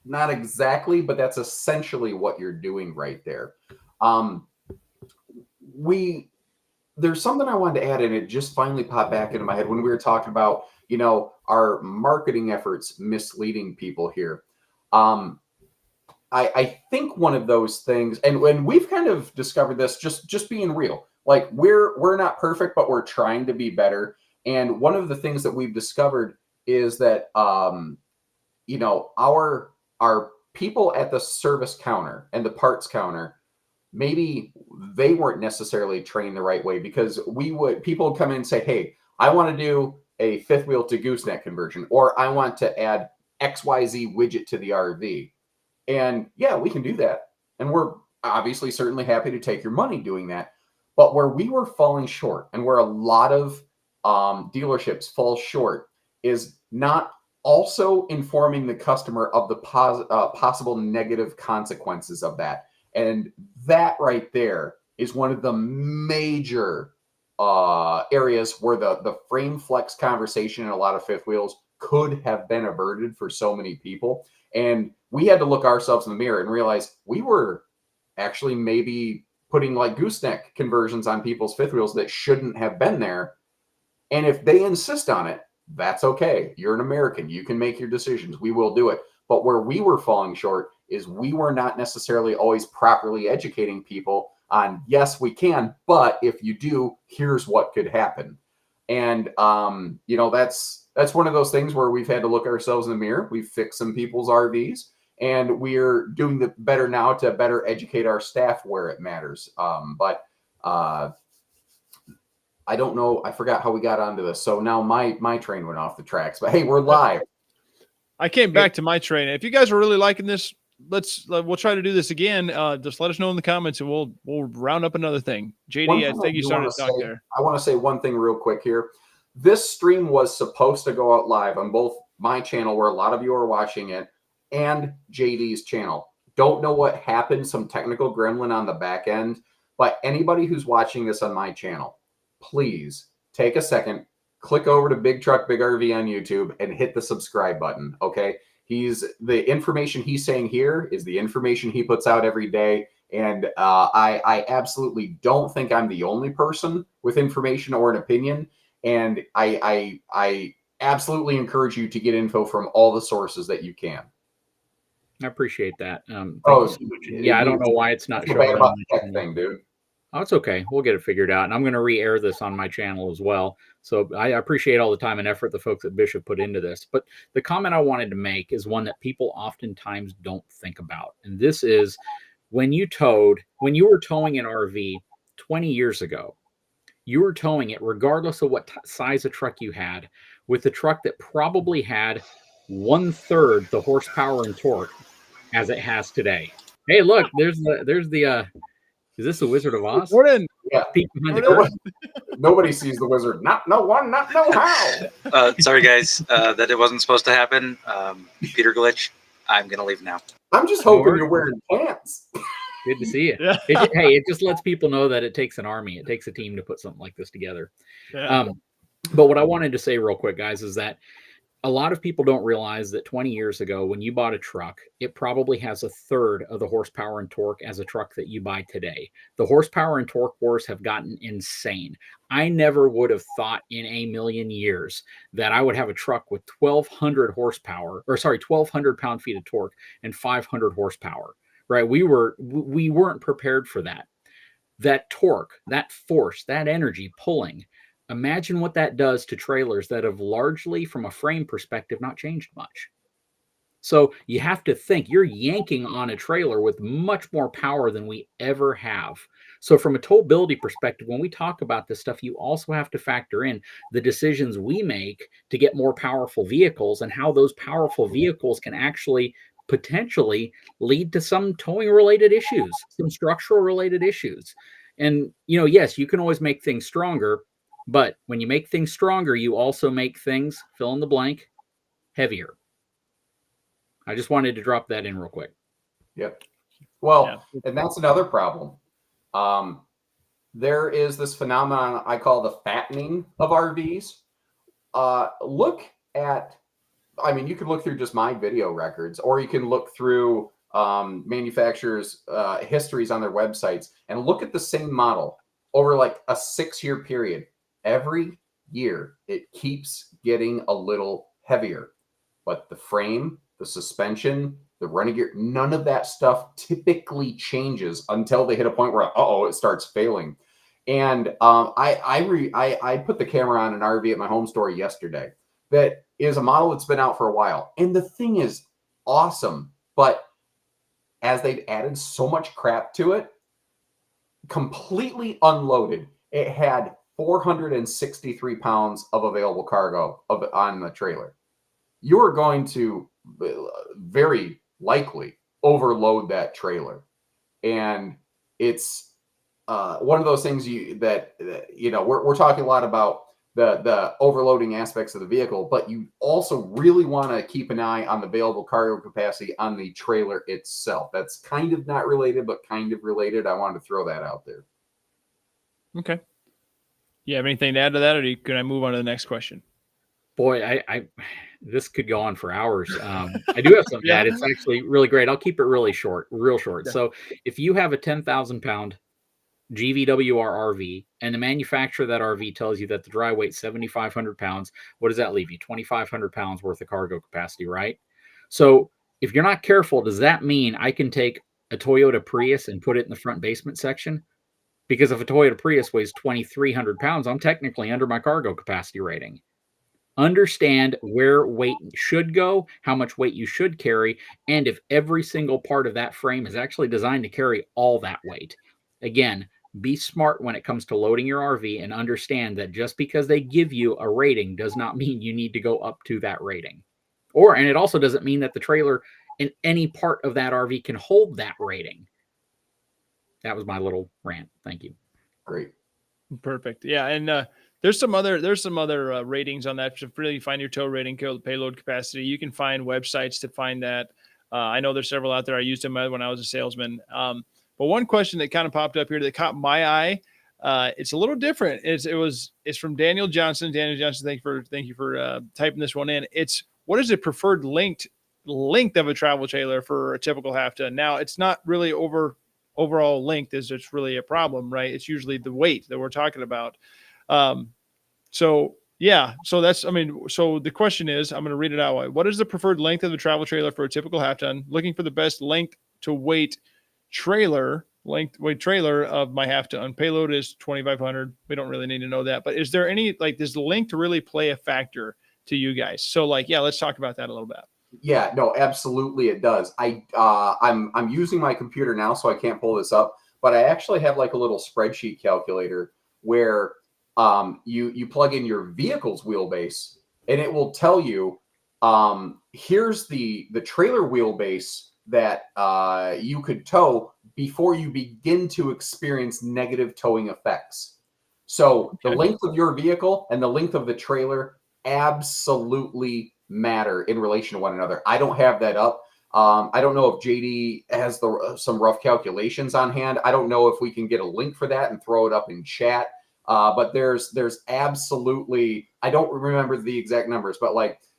Not exactly, but that's essentially what you're doing right there. There's something I wanted to add, and it just finally popped back into my head when we were talking about, our marketing efforts misleading people here. I think one of those things, and when we've kind of discovered this, just being real, like we're not perfect, but we're trying to be better. And one of the things that we've discovered is that our people at the service counter and the parts counter, maybe they weren't necessarily trained the right way, because people would come in and say, hey, I want to do a fifth wheel to gooseneck conversion, or I want to add XYZ widget to the RV. And yeah, we can do that. And we're obviously certainly happy to take your money doing that. But where we were falling short, and where a lot of dealerships fall short, is not also informing the customer of the possible negative consequences of that. And that right there is one of the major areas where the frame flex conversation in a lot of fifth wheels could have been averted for so many people. And we had to look ourselves in the mirror and realize we were actually maybe putting like gooseneck conversions on people's fifth wheels that shouldn't have been there. And if they insist on it, that's okay. You're an American. You can make your decisions. We will do it. But where we were falling short is we were not necessarily always properly educating people on, yes, we can, but if you do, here's what could happen. And, that's one of those things where we've had to look ourselves in the mirror. We've fixed some people's RVs, and we're doing the better now to better educate our staff where it matters. But I don't know. I forgot how we got onto this. So now my train went off the tracks. But hey, we're live. I came back to my train. If you guys are really liking this, we'll try to do this again. Just let us know in the comments, and we'll round up another thing. JD, I think you started to talk there. I want to say one thing real quick here. This stream was supposed to go out live on both my channel, where a lot of you are watching it, and JD's channel. Don't know what happened, some technical gremlin on the back end, but anybody who's watching this on my channel, please take a second, click over to Big Truck Big RV on YouTube and hit the subscribe button. Okay. The information he's saying here is the information he puts out every day. And I absolutely don't think I'm the only person with information or an opinion. And I absolutely encourage you to get info from all the sources that you can. I appreciate that. Thank you so much. Yeah, I don't know why it's not showing about the tech thing, dude. Oh, it's okay. We'll get it figured out. And I'm going to re-air this on my channel as well. So I appreciate all the time and effort the folks at Bishop put into this. But the comment I wanted to make is one that people oftentimes don't think about. And this is when you were towing an RV 20 years ago, you were towing it regardless of what size of truck you had, with a truck that probably had 1/3 the horsepower and torque as it has today. Hey, look, there's the is this the Wizard of Oz? Morning. Yeah. Nobody sees the wizard. Not no one, not no how. Sorry, guys, that it wasn't supposed to happen. Peter glitch. I'm gonna leave now. I'm just hoping you're wearing pants. Good to see you. Yeah. Hey, it just lets people know that it takes an army. It takes a team to put something like this together. Yeah. But what I wanted to say real quick, guys, is that a lot of people don't realize that 20 years ago, when you bought a truck, it probably has 1/3 of the horsepower and torque as a truck that you buy today. The horsepower and torque wars have gotten insane. I never would have thought in a million years that I would have a truck with 1,200 pound-feet of torque and 500 horsepower, right? We weren't prepared for that. That torque, that force, that energy pulling. Imagine what that does to trailers that have largely, from a frame perspective, not changed much. So you have to think you're yanking on a trailer with much more power than we ever have. So from a towability perspective, when we talk about this stuff, you also have to factor in the decisions we make to get more powerful vehicles and how those powerful vehicles can actually potentially lead to some towing related issues, some structural related issues. And, yes, you can always make things stronger, but when you make things stronger, you also make things, fill in the blank, heavier. I just wanted to drop that in real quick. Yep. Well, Yeah. and that's another problem. There is this phenomenon I call the fattening of RVs. Look at, I mean, you can look through just my video records, or you can look through manufacturers' histories on their websites and look at the same model over like a 6-year period. Every year, it keeps getting a little heavier, but the frame, the suspension, the running gear, none of that stuff typically changes until they hit a point where, it starts failing. And I put the camera on an RV at my home store yesterday that is a model that's been out for a while. And the thing is awesome, but as they've added so much crap to it, completely unloaded, it had 463 pounds of available cargo on the trailer. You're going to very likely overload that trailer. And it's one of those things we're talking a lot about the overloading aspects of the vehicle, but you also really want to keep an eye on the available cargo capacity on the trailer itself. That's kind of not related, but kind of related. I wanted to throw that out there. Okay. You have anything to add to that, or can I move on to the next question? Boy, I this could go on for hours. I do have something to add. It's actually really great. I'll keep it really short, real short. Yeah. So if you have a 10,000 pound GVWR RV and the manufacturer of that RV tells you that the dry weight 7,500 pounds, what does that leave you? 2,500 pounds worth of cargo capacity, right? So if you're not careful, does that mean I can take a Toyota Prius and put it in the front basement section? Because if a Toyota Prius weighs 2,300 pounds, I'm technically under my cargo capacity rating. Understand where weight should go, how much weight you should carry, and if every single part of that frame is actually designed to carry all that weight. Again, be smart when it comes to loading your RV and understand that just because they give you a rating does not mean you need to go up to that rating. And it also doesn't mean that the trailer in any part of that RV can hold that rating. That was my little rant. Thank you. Great. Perfect. Yeah. And there's some other ratings on that. To really find your tow rating, payload capacity, you can find websites to find that. I know there's several out there. I used them when I was a salesman. But one question that kind of popped up here that caught my eye, it's a little different. It's from Daniel Johnson. Daniel Johnson, thank you for typing this one in. It's, what is the preferred length of a travel trailer for a typical half ton? Now, it's not really overall length is it's really a problem, right? It's usually the weight that we're talking about. So the question is, I'm going to read it out. What is the preferred length of the travel trailer for a typical half ton? Looking for the best length to weight trailer of my half ton. Payload is 2,500. We don't really need to know that, but is there any, does the length really play a factor to you guys? So let's talk about that a little bit. Yeah, no, absolutely it does. I'm using my computer now, so I can't pull this up, but I actually have like a little spreadsheet calculator where you plug in your vehicle's wheelbase and it will tell you here's the trailer wheelbase that you could tow before you begin to experience negative towing effects. So the length of your vehicle and the length of the trailer absolutely matter in relation to one another. I don't have that up. I don't know if JD has some rough calculations on hand. I don't know if we can get a link for that and throw it up in chat. But there's absolutely, I don't remember the exact numbers, but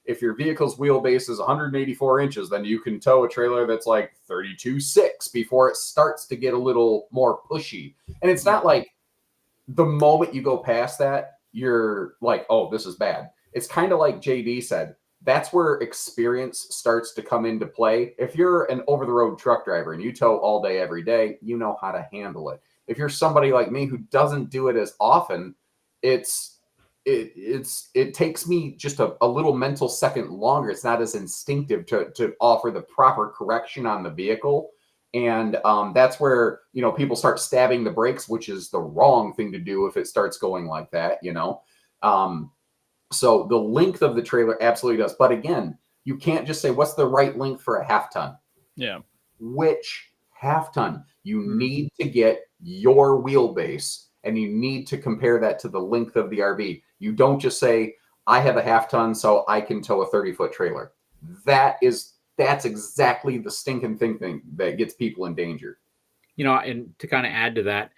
if your vehicle's wheelbase is 184 inches, then you can tow a trailer that's like 32.6 before it starts to get a little more pushy. And it's not like the moment you go past that, you're like, oh, this is bad. It's kind of like JD said. That's where experience starts to come into play. If you're an over-the-road truck driver and you tow all day, every day, you know how to handle it. If you're somebody like me who doesn't do it as often, it's it takes me just a little mental second longer. It's not as instinctive to offer the proper correction on the vehicle. And that's where, people start stabbing the brakes, which is the wrong thing to do if it starts going like that, So the length of the trailer absolutely does. But again, you can't just say, what's the right length for a half ton? Yeah. Which half ton? You need to get your wheelbase and you need to compare that to the length of the RV. You don't just say, I have a half ton, so I can tow a 30-foot trailer. That's exactly the stinking thing that gets people in danger. And to kind of add to that,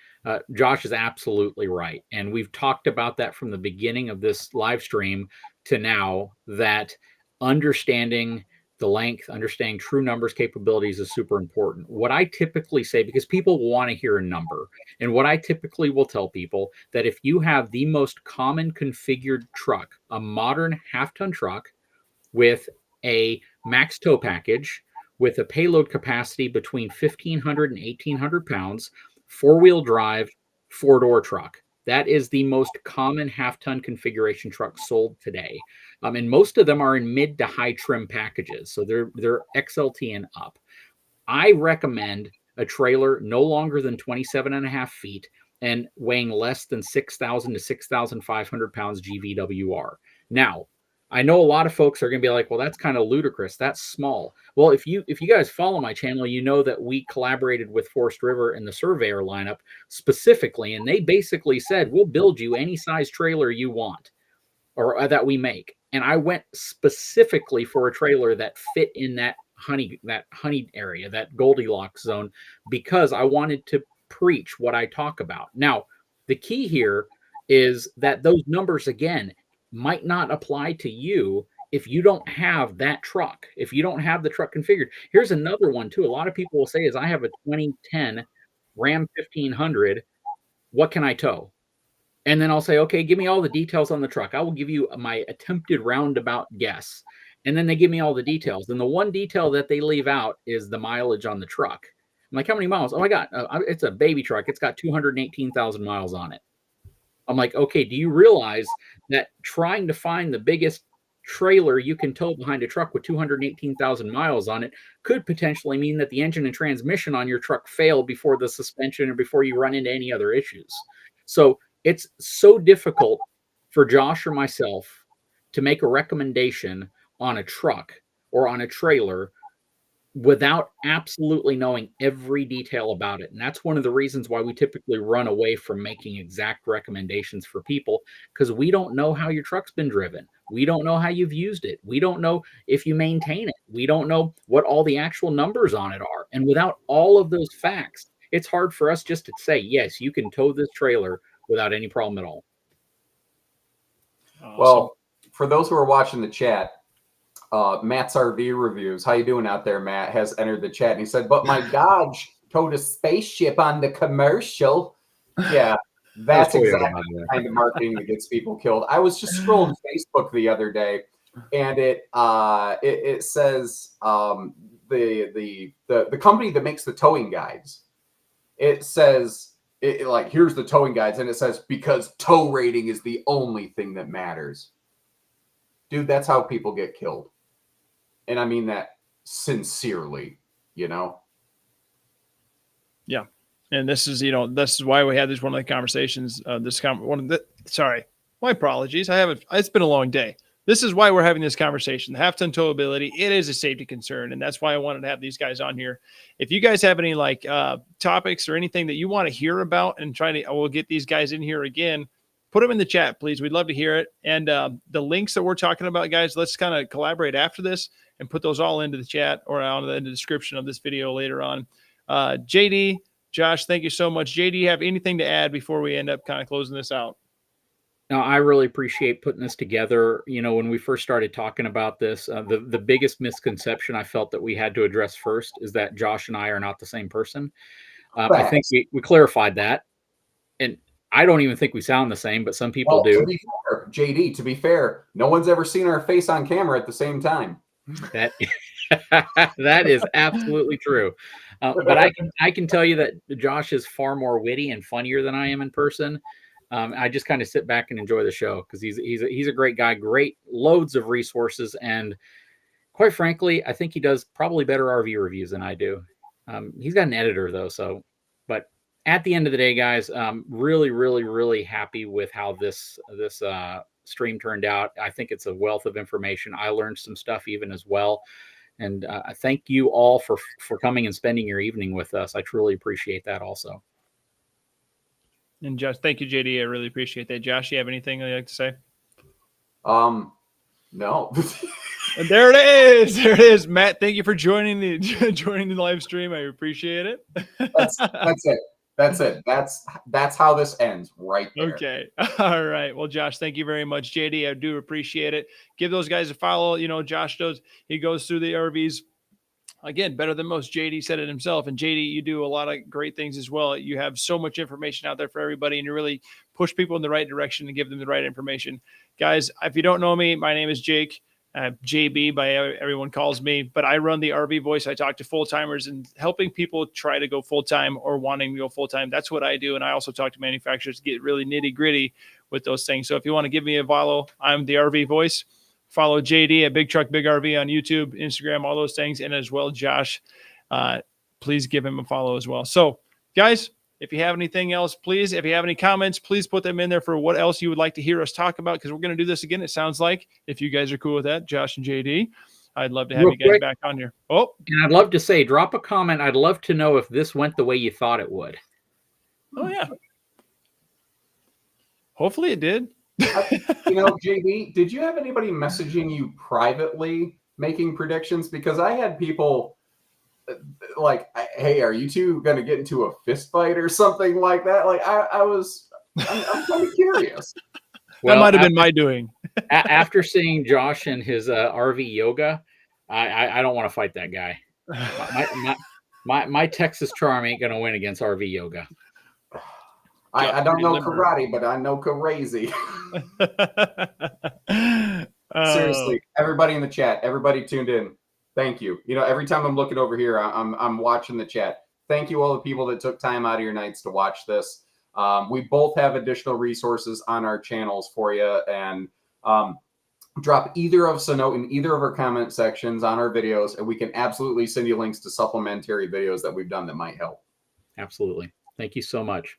Josh is absolutely right. And we've talked about that from the beginning of this live stream to now, that understanding the length, understanding true numbers capabilities is super important. What I typically say, because people want to hear a number, and what I typically will tell people, that if you have the most common configured truck, a modern half-ton truck with a max tow package, with a payload capacity between 1,500 and 1,800 pounds, four-wheel drive, four-door truck. That is the most common half-ton configuration truck sold today. And most of them are in mid to high trim packages. So they're XLT and up. I recommend a trailer no longer than 27.5 feet and weighing less than 6,000 to 6,500 pounds GVWR. Now, I know a lot of folks are going to be like, well, that's kind of ludicrous. That's small. Well, if you guys follow my channel, you know that we collaborated with Forest River and the Surveyor lineup specifically, and they basically said, we'll build you any size trailer you want, or that we make. And I went specifically for a trailer that fit in that honey area, that Goldilocks zone, because I wanted to preach what I talk about. Now, the key here is that those numbers, again, might not apply to you if you don't have that truck, if you don't have the truck configured. Here's another one too. A lot of people will say is, I have a 2010 Ram 1500. What can I tow? And then I'll say, okay, give me all the details on the truck. I will give you my attempted roundabout guess. And then they give me all the details. And the one detail that they leave out is the mileage on the truck. I'm like, how many miles? Oh my God, it's a baby truck. It's got 218,000 miles on it. I'm like, okay, do you realize that trying to find the biggest trailer you can tow behind a truck with 218,000 miles on it could potentially mean that the engine and transmission on your truck fail before the suspension or before you run into any other issues? So it's so difficult for Josh or myself to make a recommendation on a truck or on a trailer without absolutely knowing every detail about it. And that's one of the reasons why we typically run away from making exact recommendations for people, because we don't know how your truck's been driven. We don't know how you've used it. We don't know if you maintain it. We don't know what all the actual numbers on it are. And without all of those facts, it's hard for us just to say, yes, you can tow this trailer without any problem at all. Awesome. Well, for those who are watching the chat, Matt's RV Reviews, how you doing out there, Matt, has entered the chat, and he said, but my Dodge towed a spaceship on the commercial. Yeah, that's exactly the kind of marketing that gets people killed. I was just scrolling Facebook the other day, and it says the company that makes the towing guides, it says, like, here's the towing guides, and it says, because tow rating is the only thing that matters. Dude, that's how people get killed. And I mean that sincerely, Yeah. And this is why we had this one of the conversations. Sorry, my apologies. It's been a long day. This is why we're having this conversation. The half-ton towability, it is a safety concern. And that's why I wanted to have these guys on here. If you guys have any topics or anything that you want to hear about and we'll get these guys in here again, put them in the chat, please. We'd love to hear it. And the links that we're talking about, guys, let's kind of collaborate after this and put those all into the chat or in the description of this video later on. JD, Josh, thank you so much. JD, do you have anything to add before we end up kind of closing this out? No, I really appreciate putting this together. When we first started talking about this, the biggest misconception I felt that we had to address first is that Josh and I are not the same person. I think we clarified that. And I don't even think we sound the same, but some people do. To be fair, JD, to be fair, no one's ever seen our face on camera at the same time. That is absolutely true. But I can tell you that Josh is far more witty and funnier than I am in person. I just kind of sit back and enjoy the show because he's a great guy, great loads of resources, and quite frankly, I think he does probably better RV reviews than I do. He's got an editor though, so. But at the end of the day, guys, really, really, really happy with how this stream turned out. I think it's a wealth of information. I learned some stuff even as well. And I thank you all for coming and spending your evening with us. I truly appreciate that also. And Josh, thank you, JD. I really appreciate that. Josh, you have anything you'd like to say? No. And there it is. There it is. Matt, thank you for joining the live stream. I appreciate it. That's it. That's it. That's how this ends right there. Okay. All right. Well, Josh, thank you very much. JD, I do appreciate it. Give those guys a follow. You know, Josh does, he goes through the RVs again, better than most. JD said it himself. And JD, you do a lot of great things as well. You have so much information out there for everybody, and you really push people in the right direction and give them the right information. Guys, if you don't know me, my name is Jake. JB by everyone calls me, but I run the RV Voice. I talk to full-timers and helping people try to go full-time or wanting to go full-time. That's what I do. And I also talk to manufacturers to get really nitty-gritty with those things. So if you want to give me a follow, I'm the RV Voice. Follow JD at Big Truck Big RV on YouTube, Instagram, all those things. And as well, Josh, please give him a follow as well. So guys, if you have anything else, please, if you have any comments, please put them in there for what else you would like to hear us talk about, because we're going to do this again. It sounds like, if you guys are cool with that, Josh and JD, I'd love to have you guys back on here. Oh, and I'd love to say, drop a comment. I'd love to know if this went the way you thought it would. Oh, yeah. Hopefully it did. You know, JD, did you have anybody messaging you privately making predictions? Because I had people like, hey, are you two going to get into a fist fight or something like that? Like, I'm kind of curious. Well, that might have been my doing. After seeing Josh and his RV yoga, I don't want to fight that guy. My Texas charm ain't going to win against RV yoga. I don't know karate, but I know crazy. Seriously, everybody in the chat, everybody tuned in. Thank you. You know, every time I'm looking over here, I'm watching the chat. Thank you all the people that took time out of your nights to watch this. We both have additional resources on our channels for you, and drop either of us a note in either of our comment sections on our videos, and we can absolutely send you links to supplementary videos that we've done that might help. Absolutely. Thank you so much.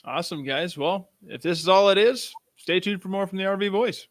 Awesome, guys. Well, if this is all it is, stay tuned for more from the RV Voice.